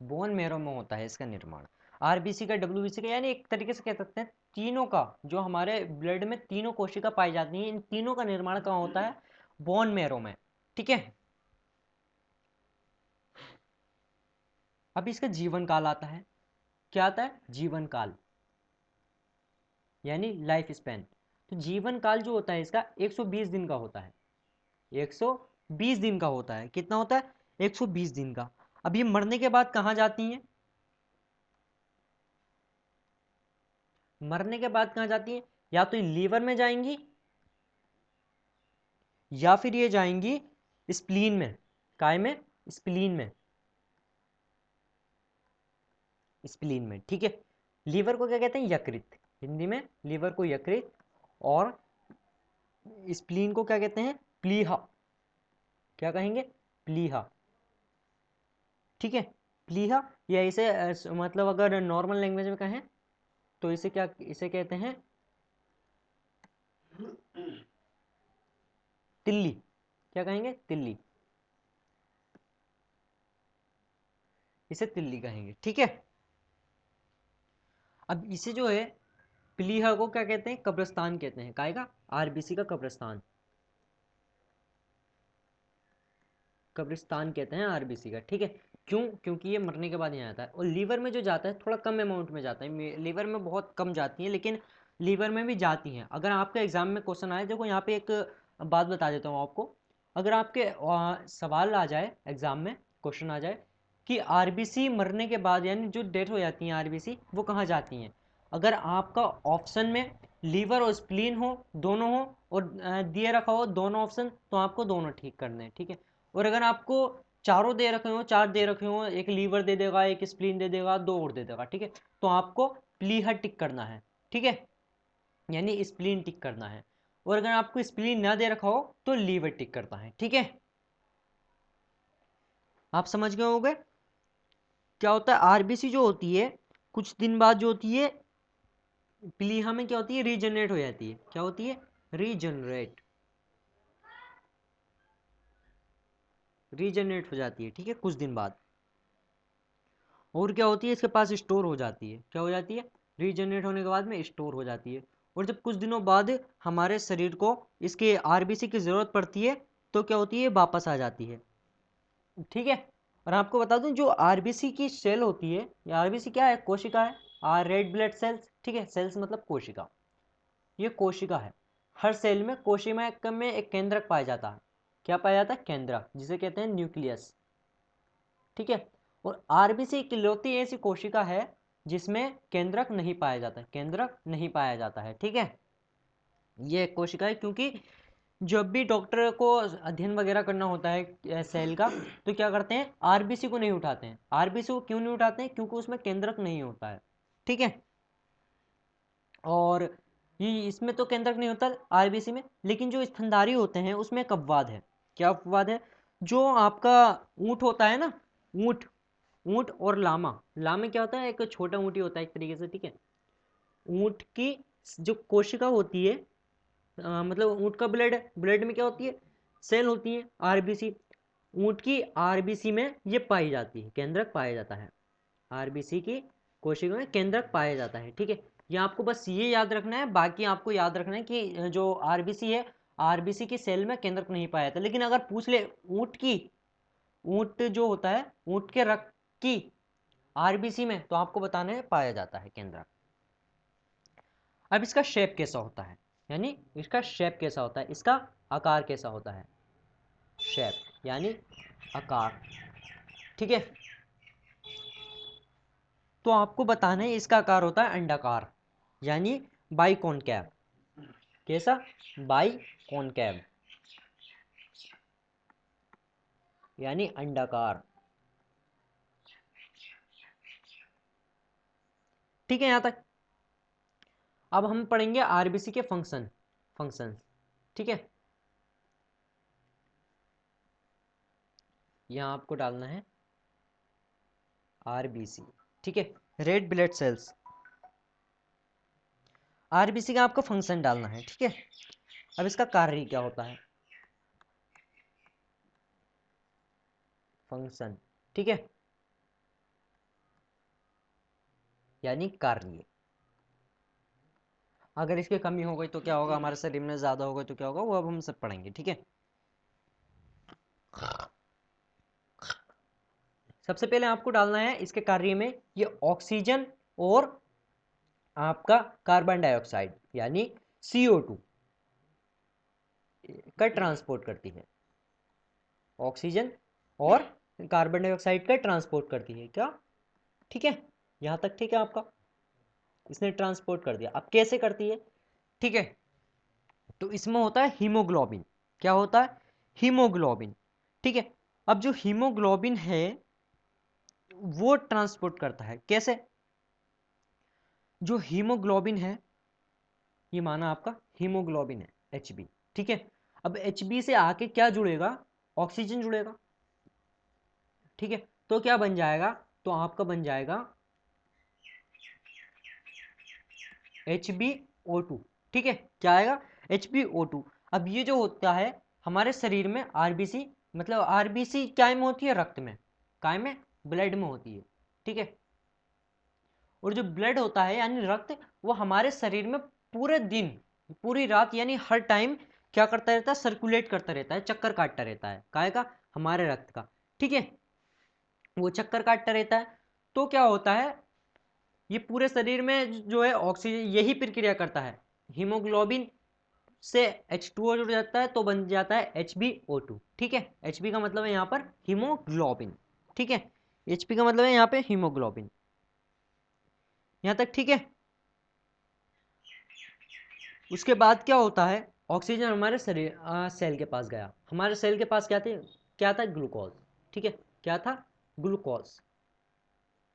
बोन मैरो में होता है इसका निर्माण। आरबीसी का, डब्ल्यूबीसी का, यानी एक तरीके से कह सकते हैं तीनों का, जो हमारे ब्लड में तीनों कोशिका पाई जाती हैं, इन तीनों का निर्माण कहाँ होता है? बोन मैरो में, ठीक है। अब इसका जीवन काल आता है। क्या आता है? जीवन काल, यानी लाइफ स्पैन। तो जीवन काल जो होता है इसका 120 दिन का होता है। 120 दिन का होता है। कितना होता है? 120 दिन का। अब ये मरने के बाद कहाँ जाती हैं? मरने के बाद कहाँ जाती हैं? या तो लीवर में जाएंगी या फिर ये जाएंगी स्प्लीन में। काय में? स्प्लीन में, स्प्लीन में, ठीक है। लीवर को क्या कहते हैं? यकृत, हिंदी में लीवर को यकृत, और स्प्लीन को क्या कहते हैं? प्लीहा। क्या कहेंगे? प्लीहा, ठीक है। प्लीहा, या इसे मतलब अगर नॉर्मल लैंग्वेज में कहें तो इसे क्या, इसे कहते हैं तिल्ली। क्या कहेंगे? तिल्ली, इसे तिल्ली कहेंगे, ठीक है। अब इसे जो है प्लीहा को क्या कहते हैं? कब्रिस्तान कहते हैं। काय का? आरबीसी का कब्रिस्तान, कब्रिस्तान कहते हैं आरबीसी का, ठीक है। क्यों? क्योंकि ये मरने के बाद यहाँ आता है। और लीवर में जो जाता है थोड़ा कम अमाउंट में जाता है, लीवर में बहुत कम जाती है, लेकिन लीवर में भी जाती हैं। अगर आपके एग्जाम में क्वेश्चन आए, देखो यहाँ पे एक बात बता देता हूँ आपको। अगर आपके सवाल आ जाए एग्जाम में, क्वेश्चन आ जाए कि आरबीसी मरने के बाद, यानी जो डेथ हो जाती है आरबीसी, वो कहाँ जाती हैं? अगर आपका ऑप्शन में लीवर और स्प्लीन हो, दोनों हो, और दिए रखा हो दोनों ऑप्शन, तो आपको दोनों ठीक करने हैं, ठीक है। और अगर आपको चारों दे रखे हो, चार दे रखे हो, एक लीवर दे देगा, एक स्प्लीन दे देगा, दो और दे देगा, ठीक है, तो आपको प्लीहा टिक करना है, ठीक है, यानी स्प्लीन टिक करना है। और अगर आपको स्प्लीन ना दे रखा हो तो लीवर टिक करना है, ठीक है। आप समझ गए होंगे क्या होता है। आरबीसी जो होती है कुछ दिन बाद जो होती है प्लीहा में क्या होती है? रीजनरेट हो जाती है। क्या होती है? रीजनरेट, रीजनरेट हो जाती है, ठीक है, कुछ दिन बाद। और क्या होती है? इसके पास स्टोर हो जाती है। क्या हो जाती है? रीजनरेट होने के बाद में स्टोर हो जाती है। और जब कुछ दिनों बाद हमारे शरीर को इसके आरबीसी की ज़रूरत पड़ती है तो क्या होती है? वापस आ जाती है, ठीक है। और आपको बता दूं जो आरबीसी की सेल होती है, ये आरबीसी क्या है? कोशिका है। रेड ब्लड सेल्स, ठीक है, सेल्स मतलब कोशिका, ये कोशिका है। हर सेल में कोशिका में एक केंद्रक पाया जाता है, क्या पाया जाता है? केंद्रक, जिसे कहते हैं न्यूक्लियस। ठीक है। और आरबीसी इकलौती ऐसी कोशिका है जिसमें केंद्रक नहीं पाया जाता है, केंद्रक नहीं पाया जाता है। ठीक है, ये कोशिका है, क्योंकि जब भी डॉक्टर को अध्ययन वगैरह करना होता है सेल का, तो क्या करते हैं? आरबीसी को नहीं उठाते हैं। आरबीसी को क्यों नहीं उठाते हैं? क्योंकि उसमें केंद्रक नहीं होता है। ठीक है, और ये इसमें तो केंद्रक नहीं होता आरबीसी में, लेकिन जो स्तनधारी होते हैं उसमें एक अपवाद है। क्या अपवाद है? जो आपका ऊंट होता है ना, ऊंट, ऊंट और लामा, लामे क्या होता है? एक छोटा ऊंट ही होता है एक तरीके से। ठीक है, ऊंट की जो कोशिका होती है, मतलब ऊंट का ब्लड है, ब्लड में क्या होती है? सेल होती है, आरबीसी। ऊंट की आरबीसी में ये पाई जाती है, केंद्रक पाया जाता है। आरबीसी की कोशिका में केंद्रक पाया जाता है। ठीक है, ये आपको बस ये याद रखना है। बाकी आपको याद रखना है कि जो आरबीसी है, आरबीसी की सेल में केंद्रक नहीं पाया जाता। लेकिन अगर पूछ ले ऊंट की, ऊंट जो होता है, ऊंट के रक्त की आरबीसी में, तो आपको बताना है पाया जाता है केंद्रक। अब इसका शेप कैसा होता है, यानी इसका शेप कैसा होता है, इसका आकार कैसा होता है? शेप यानी आकार। ठीक है, तो आपको बताना है इसका आकार होता है अंडाकार, यानी बाइकॉनकैव। कैसा? बाइकॉनकैव, यानी अंडाकार। ठीक है, यहां तक। अब हम पढ़ेंगे आरबीसी के फंक्शंस। ठीक है, यहां आपको डालना है आरबीसी। ठीक है, रेड ब्लड सेल्स, आरबीसी का आपको फंक्शन डालना है। ठीक है, अब इसका कार्य क्या होता है? फंक्शन। ठीक है, यानी कार्य। अगर इसकी कमी हो गई तो क्या होगा, हमारे शरीर में ज्यादा हो गई तो क्या होगा, वो अब हम सब पढ़ेंगे। ठीक है, सबसे पहले आपको डालना है इसके कार्य में ये ऑक्सीजन और आपका कार्बन डाइऑक्साइड यानी CO2 का ट्रांसपोर्ट करती है। ऑक्सीजन और कार्बन डाइऑक्साइड का ट्रांसपोर्ट करती है क्या? ठीक है, यहां तक ठीक है आपका? इसने ट्रांसपोर्ट कर दिया। अब कैसे करती है? ठीक है, तो इसमें होता है हीमोग्लोबिन। क्या होता है? हीमोग्लोबिन। ठीक है, अब जो हीमोग्लोबिन है वो ट्रांसपोर्ट करता है। कैसे? जो हीमोग्लोबिन है, ये माना आपका हीमोग्लोबिन है, Hb। ठीक है, अब Hb से आके क्या जुड़ेगा? ऑक्सीजन जुड़ेगा। ठीक है, तो क्या बन जाएगा? तो आपका बन जाएगा HbO2। ठीक है, क्या आएगा? HbO2। अब ये जो होता है हमारे शरीर में आरबीसी, मतलब आरबीसी काय में होती है? रक्त में। काय में? ब्लड में होती है। ठीक है, और जो ब्लड होता है यानी रक्त, वो हमारे शरीर में पूरे दिन, पूरी रात, यानी हर टाइम क्या करता रहता है? सर्कुलेट करता रहता है, चक्कर काटता रहता है। काय का? हमारे रक्त का। ठीक है, वो चक्कर काटता रहता है। तो क्या होता है, ये पूरे शरीर में जो है ऑक्सीजन, यही प्रक्रिया करता है। हीमोग्लोबिन से H2O जुड़ जाता है तो बन जाता है HbO2। ठीक है, Hb का मतलब है यहाँ पर हीमोग्लोबिन। ठीक है, Hb का मतलब है यहाँ पे हीमोग्लोबिन। यहाँ तक ठीक है? उसके बाद क्या होता है? ऑक्सीजन हमारे शरीर सेल के पास गया। हमारे सेल के पास क्या था? ग्लूकोज। ठीक है, क्या था? ग्लूकोज।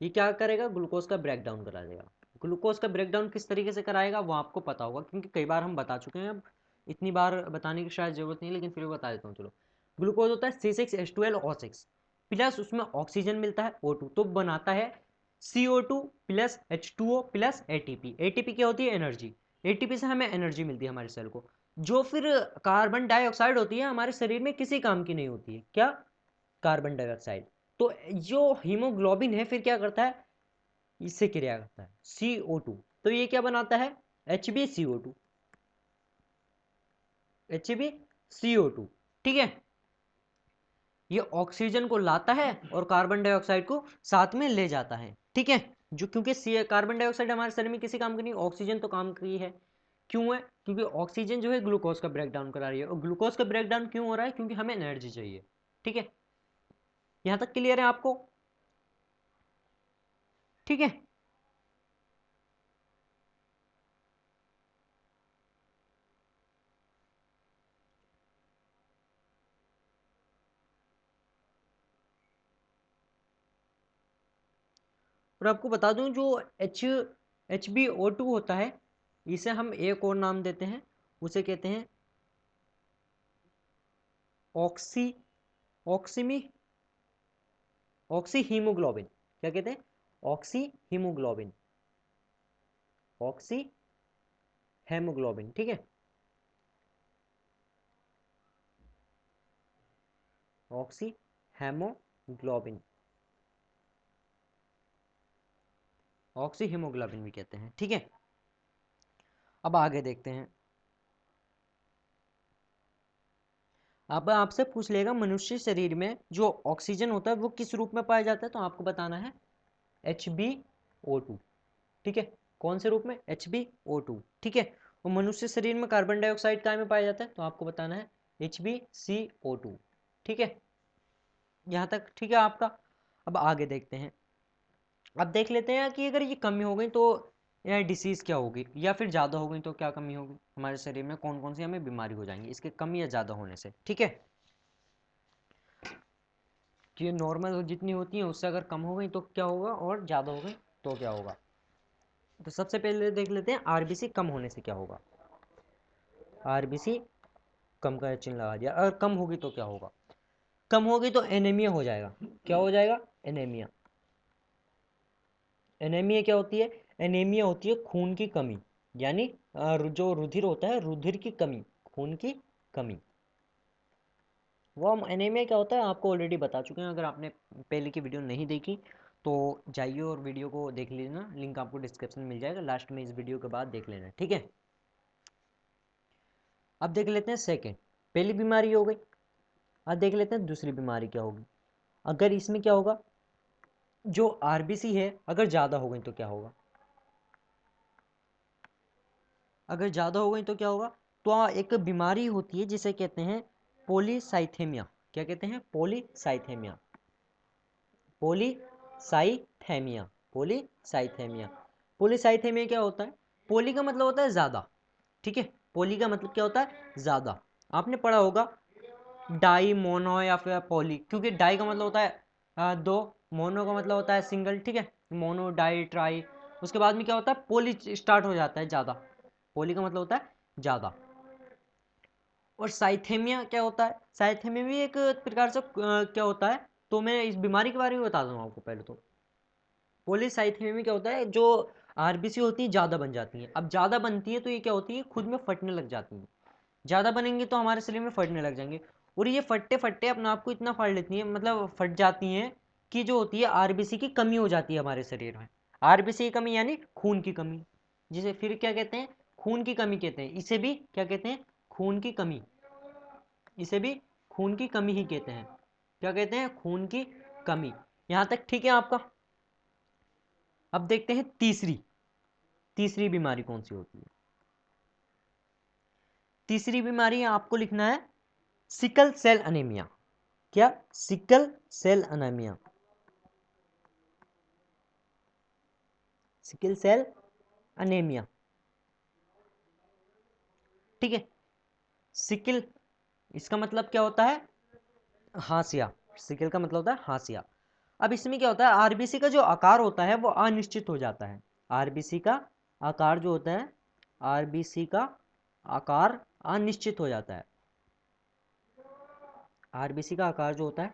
ये क्या करेगा? ग्लूकोज का ब्रेक डाउन करा देगा। ग्लूकोज का ब्रेक डाउन किस तरीके से कराएगा वो आपको पता होगा, क्योंकि कई बार हम बता चुके हैं। अब इतनी बार बताने की शायद जरूरत नहीं, लेकिन फिर भी बता देता हूँ। चलो, ग्लूकोज होता है C6H12O6 प्लस उसमें ऑक्सीजन मिलता है O2, तो बनाता है CO2 plus H2O plus ATP। ATP क्या होती है? एनर्जी। ATP से हमें एनर्जी मिलती है हमारे सेल को, जो फिर कार्बन डाइऑक्साइड होती है, हमारे शरीर में किसी काम की नहीं होती है। क्या? Carbon dioxide. तो जो हीमोग्लोबिन है फिर क्या करता है? इससे क्रिया करता है CO2। तो ये क्या बनाता है? HbCO2। HbCO2। ठीक है, ये ऑक्सीजन को लाता है और कार्बन डाइऑक्साइड को साथ में ले जाता है। ठीक है, जो क्योंकि कार्बन डाइऑक्साइड हमारे शरीर में किसी काम की नहीं, ऑक्सीजन तो काम की है। क्यों है? क्योंकि ऑक्सीजन जो है ग्लूकोज का ब्रेकडाउन करा रही है, और ग्लूकोज का ब्रेकडाउन क्यों हो रहा है? क्योंकि हमें एनर्जी चाहिए। ठीक है, यहां तक क्लियर है आपको? ठीक है, और आपको बता दूं जो HbO2 होता है, इसे हम एक और नाम देते हैं, उसे कहते हैं ऑक्सी ऑक्सीमी ऑक्सी हीमोग्लोबिन। क्या कहते हैं? Oxy haemoglobin, oxy haemoglobin. ठीक है, ऑक्सी हेमोग्लोबिन, ऑक्सी हीमोग्लोबिन भी कहते हैं। ठीक है, अब आगे देखते हैं। अब आपसे पूछ लेगा मनुष्य शरीर में जो ऑक्सीजन होता है वो किस रूप में पाया जाता है, तो आपको बताना है HbO2। ठीक है, कौन से रूप में? HbO2। ठीक है, और मनुष्य शरीर में कार्बन डाइऑक्साइड काय में पाया जाता है, तो आपको बताना है HbCO2। ठीक है, यहाँ तक ठीक है आपका। अब आगे देखते हैं। अब देख लेते हैं कि अगर ये कमी हो गई तो या डिसीज़ क्या होगी, या फिर ज़्यादा हो गई तो क्या कमी होगी हमारे शरीर में, कौन कौन सी हमें बीमारी हो जाएंगी इसके कमी या ज़्यादा होने से। ठीक है, तो ये नॉर्मल जितनी होती है उससे अगर कम हो गई तो क्या होगा, और ज़्यादा हो गई तो क्या होगा। तो सबसे पहले देख लेते हैं आरबीसी कम होने से क्या होगा। आरबीसी कम का चिन्ह लगा दिया। अगर कम होगी तो क्या होगा? कम होगी तो एनीमिया हो जाएगा। क्या हो जाएगा? एनीमिया। एनीमिया क्या होती है? एनीमिया होती है खून की कमी, यानी जो रुधिर होता है, रुधिर की कमी, खून की कमी। वो एनीमिया क्या होता है आपको ऑलरेडी बता चुके हैं, अगर आपने पहले की वीडियो नहीं देखी तो जाइए और वीडियो को देख लेना, लिंक आपको डिस्क्रिप्शन में मिल जाएगा, लास्ट में इस वीडियो के बाद देख लेना। ठीक है, अब देख लेते हैं सेकेंड। पहली बीमारी हो गई, अब देख लेते हैं दूसरी बीमारी क्या होगी। अगर इसमें क्या होगा, जो आरबीसी है अगर ज़्यादा हो गई तो क्या होगा। अगर ज़्यादा हो गई तो क्या होगा, तो एक बीमारी होती है जिसे कहते हैं पॉलीसाइथेमिया। क्या कहते हैं? Polycythaemia, polycythaemia, polycythaemia. पॉलीसाइथेमिया क्या होता है? पॉली का मतलब होता है ज़्यादा। ठीक है, पॉली का मतलब क्या होता है? ज़्यादा। आपने पढ़ा होगा डाई, मोनो या फिर पॉली, क्योंकि डाई का मतलब होता है दो, मोनो का मतलब होता है सिंगल। ठीक है, मोनो, डाई, ट्राई, उसके बाद में क्या होता है? पॉली स्टार्ट हो जाता है, ज़्यादा। पॉली का मतलब होता है ज़्यादा। और साइथेमिया क्या होता है? साइथेमिया भी एक प्रकार से क्या होता है, तो मैं इस बीमारी के बारे में बता दूंगा आपको पहले। तो पॉलीसाइथेमिया में क्या होता है, जो आरबीसी होती है ज़्यादा बन जाती है। अब ज़्यादा बनती है तो ये क्या होती है, खुद में फटने लग जाती है। ज़्यादा बनेंगे तो हमारे शरीर में फटने लग जाएंगे, और ये फटते फटते अपने आप को इतना फाड़ लेती हैं, मतलब फट जाती हैं कि जो होती है आरबीसी की कमी हो जाती है हमारे शरीर में। आरबीसी की कमी यानी खून की कमी, जिसे फिर क्या कहते हैं? खून की कमी कहते हैं। इसे भी क्या कहते हैं? खून की कमी। इसे भी खून की कमी ही कहते हैं। क्या कहते हैं? खून की कमी। यहां तक ठीक है आपका? अब देखते हैं तीसरी। तीसरी बीमारी कौन सी होती है? तीसरी बीमारी आपको लिखना है सिकल सेल अनीमिया। क्या? Sickle cell anaemia, sickle cell anaemia. ठीक है, सिकल इसका मतलब क्या होता है? हाशिया। सिकल का मतलब होता है हाशिया। अब इसमें क्या होता है, आरबीसी का जो आकार होता है वो अनिश्चित हो जाता है। आरबीसी का आकार जो होता है, आरबीसी का आकार अनिश्चित हो जाता है। आरबीसी का आकार जो होता है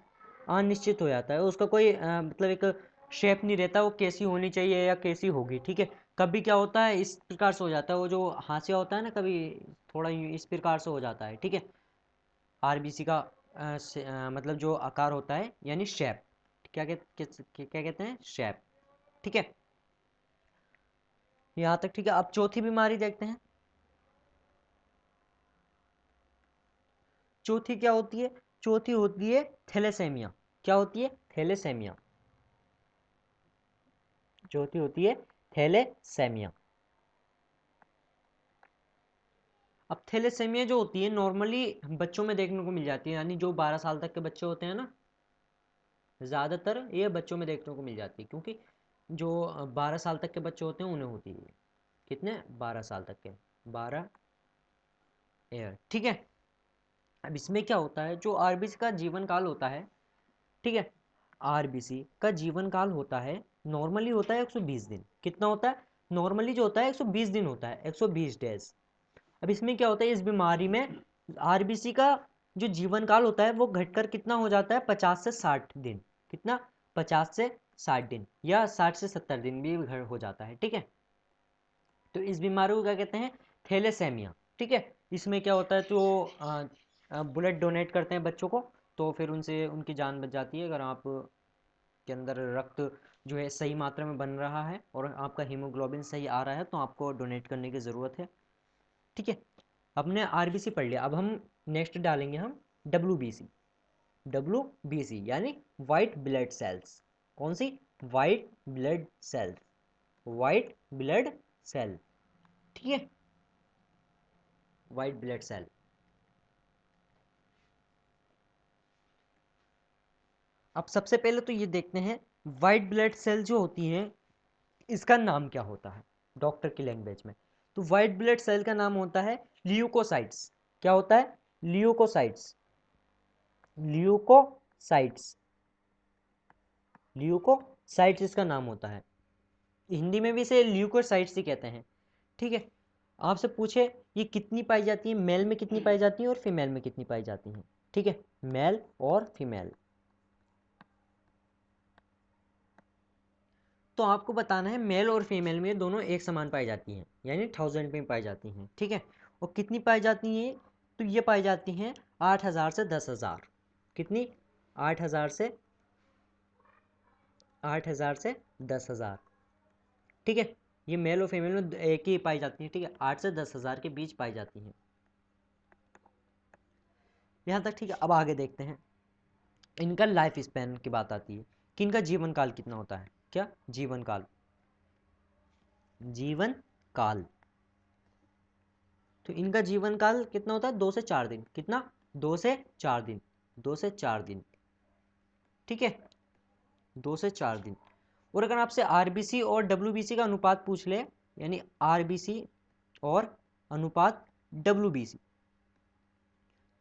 अनिश्चित हो जाता है, उसका कोई मतलब एक शेप नहीं रहता, वो कैसी होनी चाहिए या कैसी होगी। ठीक है, कभी क्या होता है इस प्रकार से हो जाता है, वो जो हाशिया होता है ना, कभी थोड़ा इस प्रकार से हो जाता है। ठीक है, आरबीसी का मतलब जो आकार होता है यानी शेप, क्या कहते हैं? शेप। ठीक है, यहाँ तक ठीक है। अब चौथी बीमारी देखते हैं। चौथी क्या होती है? चौथी होती है थैलेसेमिया। क्या होती है? थैलेसेमिया। चौथी होती है थैलेसेमिया। अब थैलेसेमिया जो होती है नॉर्मली बच्चों में देखने को मिल जाती है, यानी जो 12 साल तक के बच्चे होते हैं ना, ज़्यादातर ये बच्चों में देखने को मिल जाती है, क्योंकि जो 12 साल तक के बच्चे होते हैं उन्हें होती है। कितने? 12 साल तक के, 12 ईयर, ठीक है। अब इसमें क्या होता है, जो आरबीसी का जीवन काल होता है, ठीक है, आरबीसी का जीवन काल होता है, नॉर्मली होता है 120 दिन। कितना होता है? नॉर्मली जो होता है 120 दिन होता है, 120 डेज। अब इसमें क्या होता है, इस बीमारी में आरबीसी का जो जीवन काल होता है वो घटकर कितना हो जाता है, 50 से 60 दिन। कितना? 50 से 60 दिन, या 60 से 70 दिन भी हो जाता है, ठीक है। तो इस बीमारी को क्या कहते हैं? थैलेसेमिया, ठीक है। इसमें क्या होता है, जो ब्लड डोनेट करते हैं बच्चों को, तो फिर उनसे उनकी जान बच जाती है। अगर आप के अंदर रक्त जो है सही मात्रा में बन रहा है और आपका हीमोग्लोबिन सही आ रहा है, तो आपको डोनेट करने की ज़रूरत है, ठीक है। हमने आरबीसी पढ़ लिया, अब हम नेक्स्ट डालेंगे हम डब्ल्यूबीसी। डब्ल्यूबीसी यानी वाइट ब्लड सेल्स। कौन सी? White blood cells, white blood cell, ठीक है, वाइट ब्लड सेल। अब सबसे पहले तो ये देखते हैं वाइट ब्लड सेल जो होती है इसका नाम क्या होता है डॉक्टर की लैंग्वेज में। तो वाइट ब्लड सेल का नाम होता है ल्यूकोसाइट्स। क्या होता है? ल्यूकोसाइट्स, ल्यूकोसाइट्स, ल्यूकोसाइट्स इसका नाम होता है। हिंदी में भी इसे ल्यूकोसाइट्स ही कहते हैं, ठीक है। आपसे पूछे ये कितनी पाई जाती है, मेल में कितनी पाई जाती है और फीमेल में कितनी पाई जाती हैं, ठीक है, मेल और फीमेल। तो आपको बताना है मेल और फीमेल में दोनों एक समान पाई जाती हैं, यानी 1000 में पाई जाती हैं, ठीक है। और कितनी पाई जाती हैं? तो ये पाई जाती हैं 8000 से 10000। कितनी? 8000 से 10000, ठीक है। ये मेल और फीमेल में एक ही पाई जाती है, ठीक है, 8 से 10000 के बीच पाई जाती हैं, यहाँ तक, ठीक है। अब आगे देखते हैं, इनका लाइफ स्पैन की बात आती है कि इनका जीवन काल कितना होता है। क्या? जीवन काल, जीवन काल। तो इनका जीवन काल कितना होता है? 2 से 4 दिन। कितना? 2 से 4 दिन, 2 से 4 दिन, ठीक है, 2 से 4 दिन। और अगर आपसे आरबीसी और डब्ल्यूबीसी का अनुपात पूछ ले, यानी आरबीसी और अनुपात डब्ल्यूबीसी,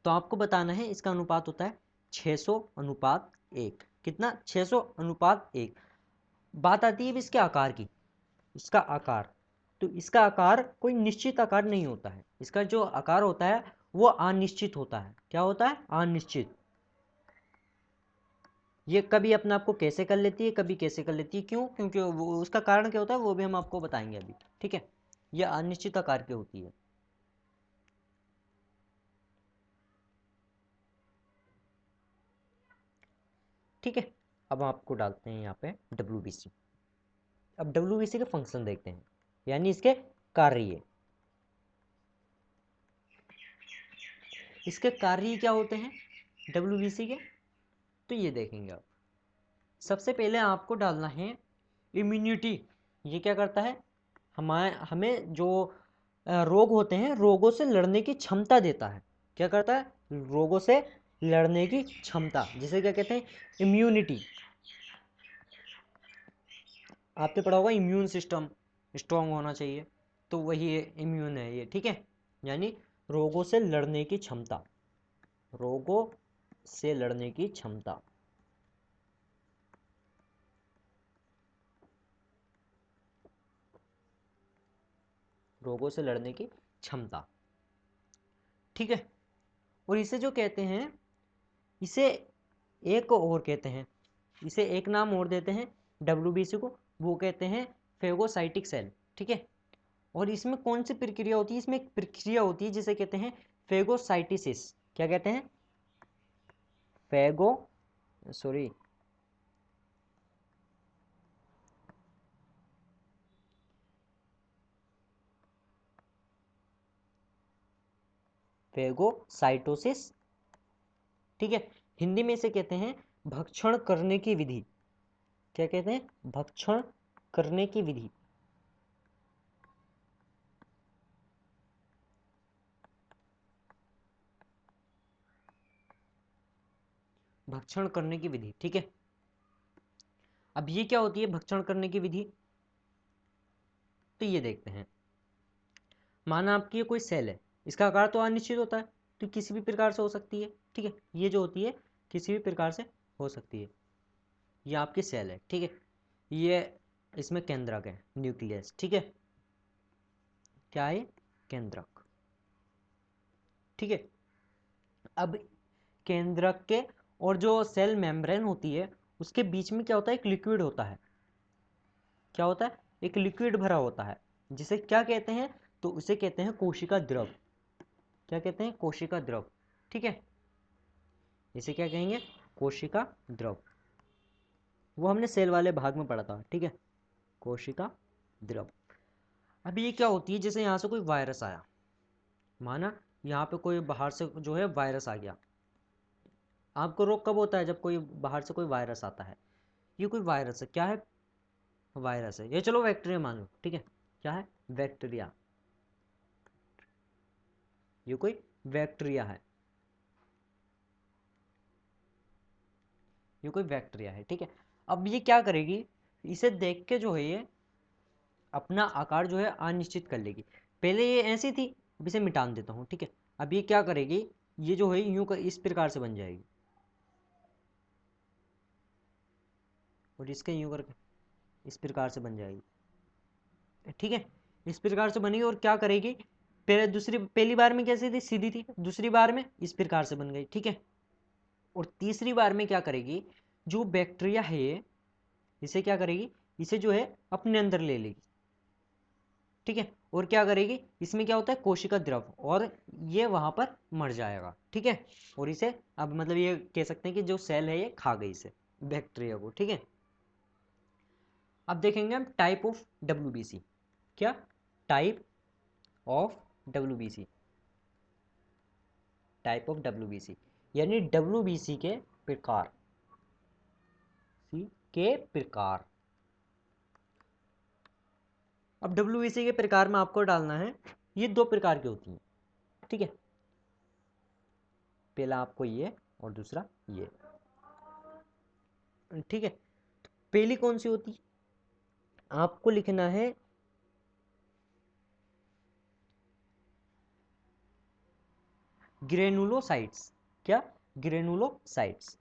तो आपको बताना है इसका अनुपात होता है 600:1। कितना? 600:1। बात आती है इसके आकार की, इसका आकार। तो इसका आकार कोई निश्चित आकार नहीं होता है, इसका जो आकार होता है वो अनिश्चित होता है। क्या होता है? अनिश्चित। ये कभी अपने आप को कैसे कर लेती है, कभी कैसे कर लेती है। क्यों? क्योंकि वो उसका कारण क्या होता है वो भी हम आपको बताएंगे अभी, ठीक है। ये अनिश्चित आकार की होती है, ठीक है। अब हम आपको डालते हैं यहाँ पे डब्ल्यूबीसी। अब डब्ल्यूबीसी के फंक्शन देखते हैं, यानी इसके कार्य। इसके कार्य क्या होते हैं डब्ल्यूबीसी के? तो ये देखेंगे आप। सबसे पहले आपको डालना है इम्यूनिटी। ये क्या करता है? हमें जो रोग होते हैं रोगों से लड़ने की क्षमता देता है। क्या करता है? रोगों से लड़ने की क्षमता, जिसे क्या कहते हैं? इम्यूनिटी। आपने पढ़ा होगा इम्यून सिस्टम स्ट्रांग होना चाहिए, तो वही इम्यून है ये, ठीक है। यानी रोगों से लड़ने की क्षमता, रोगों से लड़ने की क्षमता, रोगों से लड़ने की क्षमता, ठीक है। और इसे जो कहते हैं, इसे एक और कहते हैं, इसे एक नाम और देते हैं डब्ल्यूबीसी को, वो कहते हैं फेगोसाइटिक सेल, ठीक है। और इसमें कौन सी प्रक्रिया होती है? इसमें एक प्रक्रिया होती है जिसे कहते हैं फेगोसाइटिसिस। क्या कहते हैं? फेगो सॉरी फेगोसाइटोसिस, ठीक है। हिंदी में इसे कहते हैं भक्षण करने की विधि। क्या कहते हैं? भक्षण करने की विधि, भक्षण करने की विधि। ठीक है, अब ये क्या होती है भक्षण करने की विधि, तो ये देखते हैं। माना आपकी ये कोई सेल है, इसका आकार तो अनिश्चित होता है, तो किसी भी प्रकार से हो सकती है। ठीक है, ये जो होती है किसी भी प्रकार से हो सकती है। ये आपकी सेल है। ठीक है, ये इसमें केंद्रक है, न्यूक्लियस। ठीक है, क्या है, केंद्रक। ठीक है, अब केंद्रक के और जो सेल मेम्ब्रेन होती है उसके बीच में क्या होता है, एक लिक्विड होता है। क्या होता है, एक लिक्विड भरा होता है, जिसे क्या कहते हैं, तो उसे कहते हैं कोशिका द्रव। क्या कहते हैं, कोशिका द्रव। ठीक है, इसे क्या कहेंगे, कोशिका द्रव। वो हमने सेल वाले भाग में पढ़ा था। ठीक है, कोशिका द्रव। अब ये क्या होती है, जैसे यहाँ से कोई वायरस आया, माना यहाँ पे कोई बाहर से जो है वायरस आ गया। आपको रोग कब होता है, जब कोई बाहर से कोई वायरस आता है। ये कोई वायरस है, क्या है, वायरस है। ये चलो बैक्टीरिया मान लो। ठीक है, क्या है, बैक्टीरिया। ये कोई बैक्टीरिया है, ये कोई बैक्टीरिया है। ठीक है, अब ये क्या करेगी, इसे देख के जो है ये अपना आकार जो है अनिश्चित कर लेगी। पहले ये ऐसी थी, अब इसे मिटान देता हूँ। ठीक है, अब ये क्या करेगी, ये जो है यूं इस प्रकार से बन जाएगी, और इसके यूं करके इस प्रकार से बन जाएगी। ठीक है, इस प्रकार से बनेगी, और क्या करेगी, पहले दूसरी पहली बार में कैसी थी, सीधी थी, दूसरी बार में इस प्रकार से बन गई। ठीक है, और तीसरी बार में क्या करेगी, जो बैक्टीरिया है ये, इसे क्या करेगी, इसे जो है अपने अंदर ले लेगी। ठीक है, और क्या करेगी, इसमें क्या होता है, कोशिका द्रव, और ये वहां पर मर जाएगा। ठीक है, और इसे अब मतलब ये कह सकते हैं कि जो सेल है ये खा गई इसे, बैक्टीरिया को। ठीक है, अब देखेंगे हम टाइप ऑफ डब्ल्यूबीसी। क्या, type of WBC, type of WBC यानी डब्ल्यूबीसी के प्रकार, सी के प्रकार। अब डब्ल्यूबीसी के प्रकार में आपको डालना है, ये दो प्रकार की होती हैं। ठीक है, पहला आपको ये और दूसरा ये। ठीक है, तो पहली कौन सी होती है, आपको लिखना है ग्रेनुलोसाइट्स। क्या, ग्रेनुलोसाइट्स।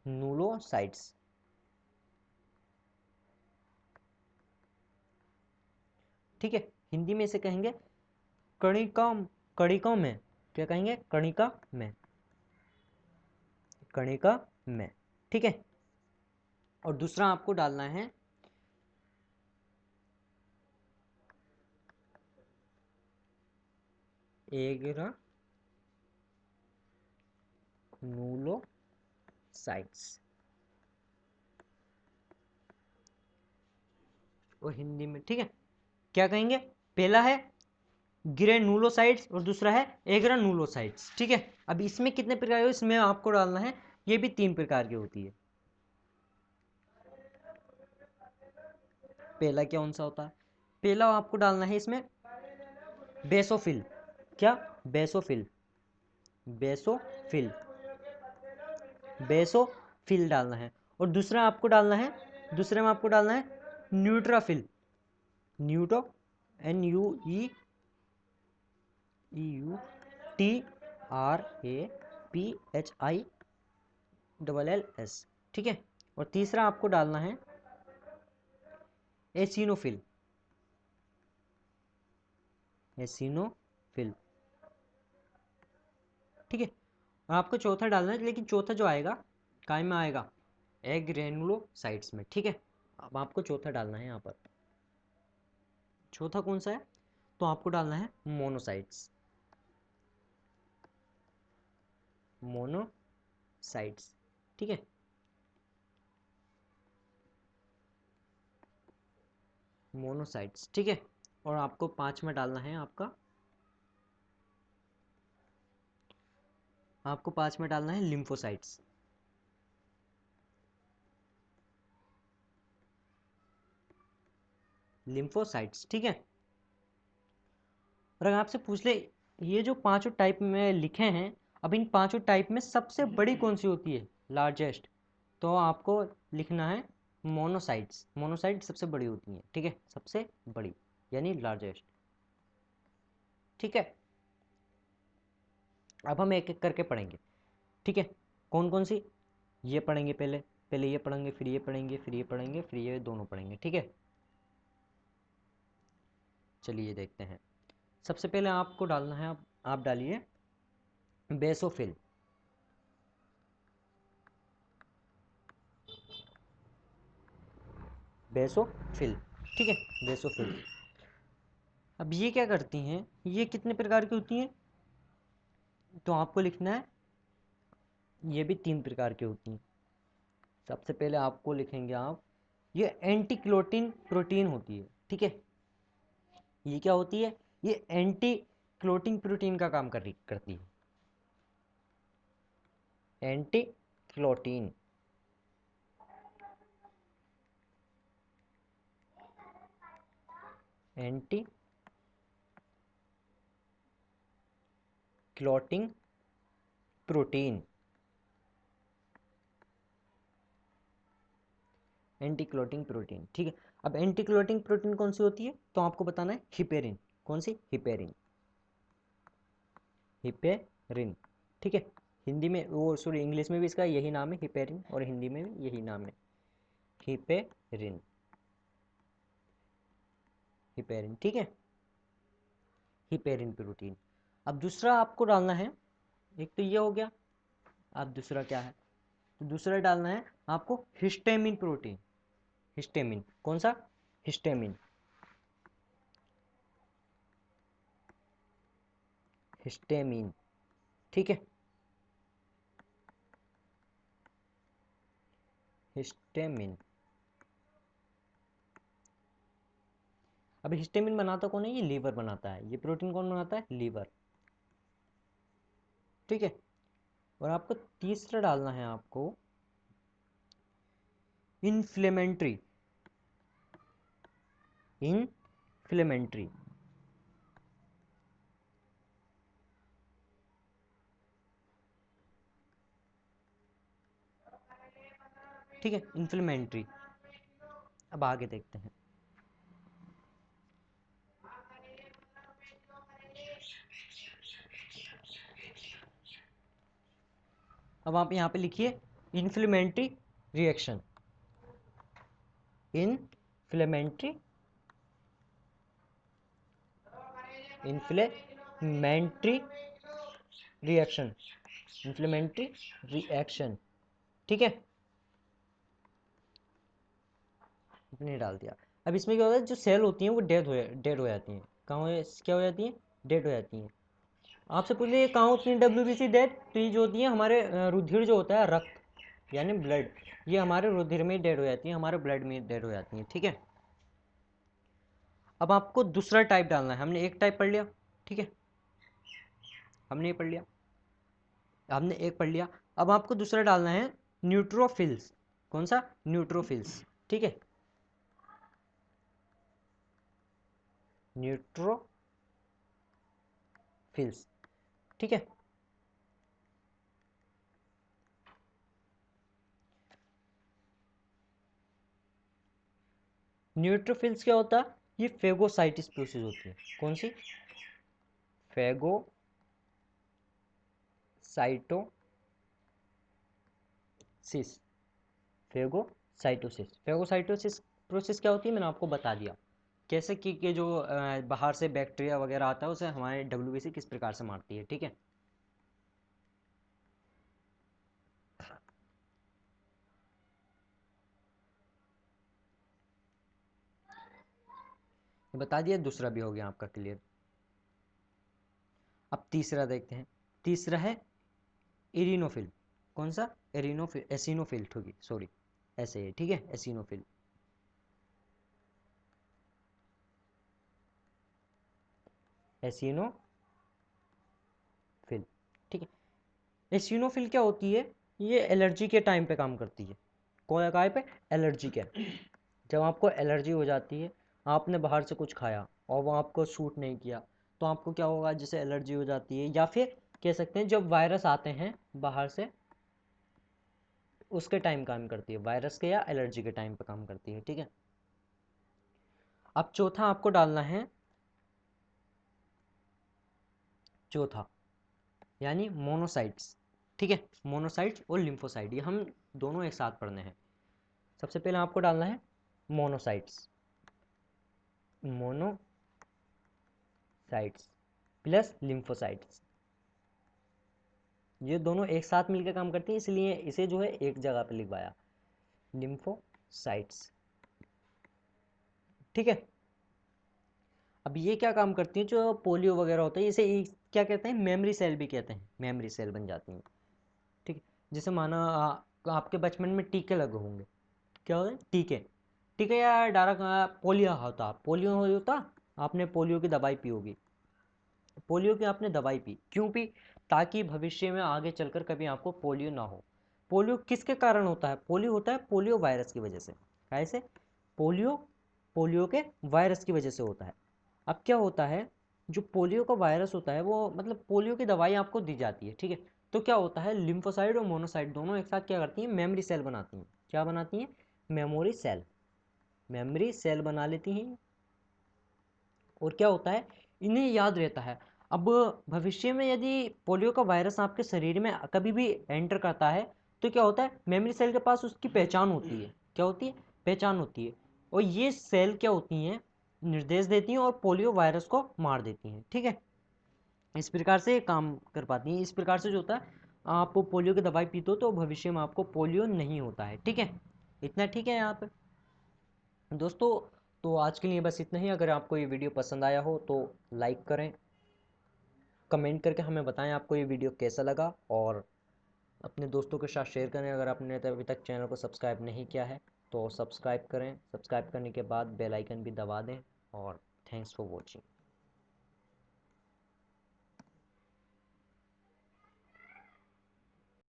ग्रेनुलोसाइट्स। ठीक है, हिंदी में इसे कहेंगे कणिका, कणिका में। क्या कहेंगे, कणिका में, कणिका में। ठीक है, और दूसरा आपको डालना है एग्रानुलोसाइट्स, और हिंदी में। ठीक है, क्या कहेंगे, पहला है ग्रेनुलोसाइट्स और दूसरा है एग्रानुलोसाइट्स। ठीक है, अब इसमें कितने प्रकार के, इसमें आपको डालना है, ये भी 3 प्रकार की होती है। पहला क्या कौन सा होता है, पहला आपको डालना है इसमें बेसोफिल। क्या, बेसोफिल, बेसोफिल, बेसोफिल डालना है। और दूसरा आपको डालना है, दूसरे में आपको डालना है न्यूट्राफिल, न्यूटो, N U E U T R A P H I double L S. ठीक है, और तीसरा आपको डालना है एसिनोफिल, एसिनोफिल। ठीक है, और आपको चौथा डालना है, लेकिन चौथा जो आएगा काय में आएगा, एग्रेनुलोसाइट्स में। ठीक है, अब आपको चौथा डालना है यहाँ पर। चौथा कौन सा है, तो आपको डालना है मोनोसाइट्स, मोनोसाइट्स। ठीक है, मोनोसाइट्स। ठीक है, और आपको 5 में डालना है आपका, आपको 5 में डालना है लिम्फोसाइट्स, लिम्फोसाइट्स। ठीक है, और अगर आपसे पूछ ले ये जो पांचों टाइप में लिखे हैं, अब इन पांचों टाइप में सबसे बड़ी कौन सी होती है, लार्जेस्ट, तो आपको लिखना है मोनोसाइट्स। मोनोसाइट सबसे बड़ी होती हैं, ठीक है, सबसे बड़ी यानी लार्जेस्ट। ठीक है, अब हम एक एक करके पढ़ेंगे। ठीक है, कौन कौन सी, ये पढ़ेंगे पहले, पहले ये पढ़ेंगे, फिर ये पढ़ेंगे, फिर ये पढ़ेंगे, फिर ये दोनों पढ़ेंगे। ठीक है, चलिए देखते हैं। सबसे पहले आपको डालना है, आप डालिए बेसोफिल। बेसोफिल, ठीक है, बेसोफिल। अब ये क्या करती हैं, ये कितने प्रकार की होती हैं, तो आपको लिखना है ये भी 3 प्रकार की होती हैं। सबसे पहले आपको लिखेंगे आप, ये एंटीक्लोटिन प्रोटीन होती है। ठीक है, ये क्या होती है, ये एंटीक्लोटिन प्रोटीन का काम करती है। Anticlotting, anti clotting protein, anti clotting protein. ठीक है, अब एंटी क्लॉटिंग प्रोटीन कौन सी होती है, तो आपको बताना है हिपेरिन। कौन सी, हिपेरिन, हिपेरिन। ठीक है, हिंदी में वो सॉरी इंग्लिश में भी इसका यही नाम है हिपेरिन, और हिंदी में भी यही नाम है हिपेरिन, हिपेरिन। ठीक है, हिपेरिन प्रोटीन। अब दूसरा आपको डालना है, एक तो ये हो गया, अब दूसरा क्या है, तो दूसरा डालना है आपको हिस्टेमिन प्रोटीन। हिस्टेमिन, कौन सा, हिस्टेमिन, हिस्टेमिन। ठीक है, हिस्टेमिन। अब हिस्टेमिन बनाता कौन है, ये लीवर बनाता है, ये प्रोटीन कौन बनाता है, लीवर। ठीक है, और आपको तीसरा डालना है आपको इन्फ्लेमेंट्री, इन्फ्लेमेंट्री। ठीक है, इन्फ्लेमेंट्री। अब आगे देखते हैं। अब आप यहाँ पे लिखिए inflammatory reaction, inflammatory, inflammatory reaction, inflammatory reaction. ठीक है, इतने डाल दिया। अब इसमें क्या होता है, जो सेल होती हैं वो डेड हो जाती हैं। कहाँ क्या हो जाती हैं, डेड हो जाती हैं। आपसे पूछ लिया कहाँ होती है WBC डेड, तो ये जो होती है हमारे रुधिर जो होता है, रक्त यानी ब्लड, ये हमारे रुधिर में डेड हो जाती है, हमारे ब्लड में डेड हो जाती है। ठीक है, अब आपको दूसरा टाइप डालना है। हमने एक टाइप पढ़ लिया, ठीक है, हमने ये पढ़ लिया, हमने एक पढ़ लिया। अब आपको दूसरा डालना है न्यूट्रोफिल्स। कौन सा, न्यूट्रोफिल्स। ठीक है, न्यूट्रोफिल्स। ठीक है, न्यूट्रोफिल्स क्या होता है, ये फेगोसाइटिस प्रोसेस होती है। कौन सी, फेगोसाइटोसिस, फेगोसाइटोसिस प्रोसेस क्या होती है, मैंने आपको बता दिया कैसे कि जो बाहर से बैक्टीरिया वगैरह आता है उसे हमारे WBC किस प्रकार से मारती है। ठीक है, बता दिया, दूसरा भी हो गया आपका क्लियर। अब तीसरा देखते हैं, तीसरा है इरिनोफिल। कौन सा, एरिनोफिल, एसिनोफिल, होगी सॉरी, ऐसे है। ठीक है, एसिनोफिल, एसिनोफिल। ठीक है, एसिनोफिल क्या होती है, ये एलर्जी के टाइम पे काम करती है। कौन काय पे, एलर्जी के, जब आपको एलर्जी हो जाती है, आपने बाहर से कुछ खाया और वो आपको सूट नहीं किया, तो आपको क्या होगा, जैसे एलर्जी हो जाती है, या फिर कह सकते हैं जब वायरस आते हैं बाहर से उसके टाइम काम करती है, वायरस के या एलर्जी के टाइम पे काम करती है। ठीक है, अब चौथा आपको डालना है, चौथा यानी मोनोसाइट्स। ठीक है, मोनोसाइट्स और लिम्फोसाइट, ये हम दोनों एक साथ पढ़ने हैं। सबसे पहले आपको डालना है मोनोसाइट्स, मोनोसाइट्स प्लस लिम्फोसाइट्स, ये दोनों एक साथ मिलकर काम करती हैं, इसलिए इसे जो है एक जगह पे लिखवाया, लिम्फोसाइट्स। ठीक है, अब ये क्या काम करती हैं, जो पोलियो वगैरह होता है इसे क्या कहते हैं, मेमोरी सेल भी कहते हैं, मेमोरी सेल बन जाती हैं। ठीक है, जैसे माना आपके बचपन में टीके लगे होंगे, क्या होता है, टीके, टीके या डायरेक्ट पोलियो होता, पोलियो होता, आपने पोलियो की दवाई पी होगी, पोलियो की आपने दवाई पी, क्यों पी, ताकि भविष्य में आगे चलकर कभी आपको पोलियो ना हो। पोलियो किसके कारण होता है, पोलियो होता है पोलियो वायरस की वजह से। कैसे, पोलियो पोलियो के वायरस की वजह से होता है। अब क्या होता है, जो पोलियो का वायरस होता है वो मतलब पोलियो की दवाई आपको दी जाती है। ठीक है, तो क्या होता है, लिम्फोसाइड और मोनोसाइड दोनों एक साथ क्या करती हैं, मेमोरी सेल बनाती हैं। क्या बनाती हैं, मेमोरी सेल, मेमोरी सेल बना लेती हैं। और क्या होता है, इन्हें याद रहता है। अब भविष्य में यदि पोलियो का वायरस आपके शरीर में कभी भी एंटर करता है, तो क्या होता है, मेमोरी सेल के पास उसकी पहचान होती है। क्या होती है, पहचान होती है, और ये सेल क्या होती हैं, निर्देश देती हैं और पोलियो वायरस को मार देती हैं। ठीक है, इस प्रकार से काम कर पाती हैं। इस प्रकार से जो होता है, आप पोलियो की दवाई पीते हो तो भविष्य में आपको पोलियो नहीं होता है। ठीक है, इतना ठीक है यहाँ पे दोस्तों। तो आज के लिए बस इतना ही। अगर आपको ये वीडियो पसंद आया हो तो लाइक करें, कमेंट करके हमें बताएं आपको ये वीडियो कैसा लगा, और अपने दोस्तों के साथ शेयर करें। अगर आपने अभी तक चैनल को सब्सक्राइब नहीं किया है तो सब्सक्राइब करें, सब्सक्राइब करने के बाद बेल आइकन भी दबा दें। और थैंक्स फॉर वॉचिंग।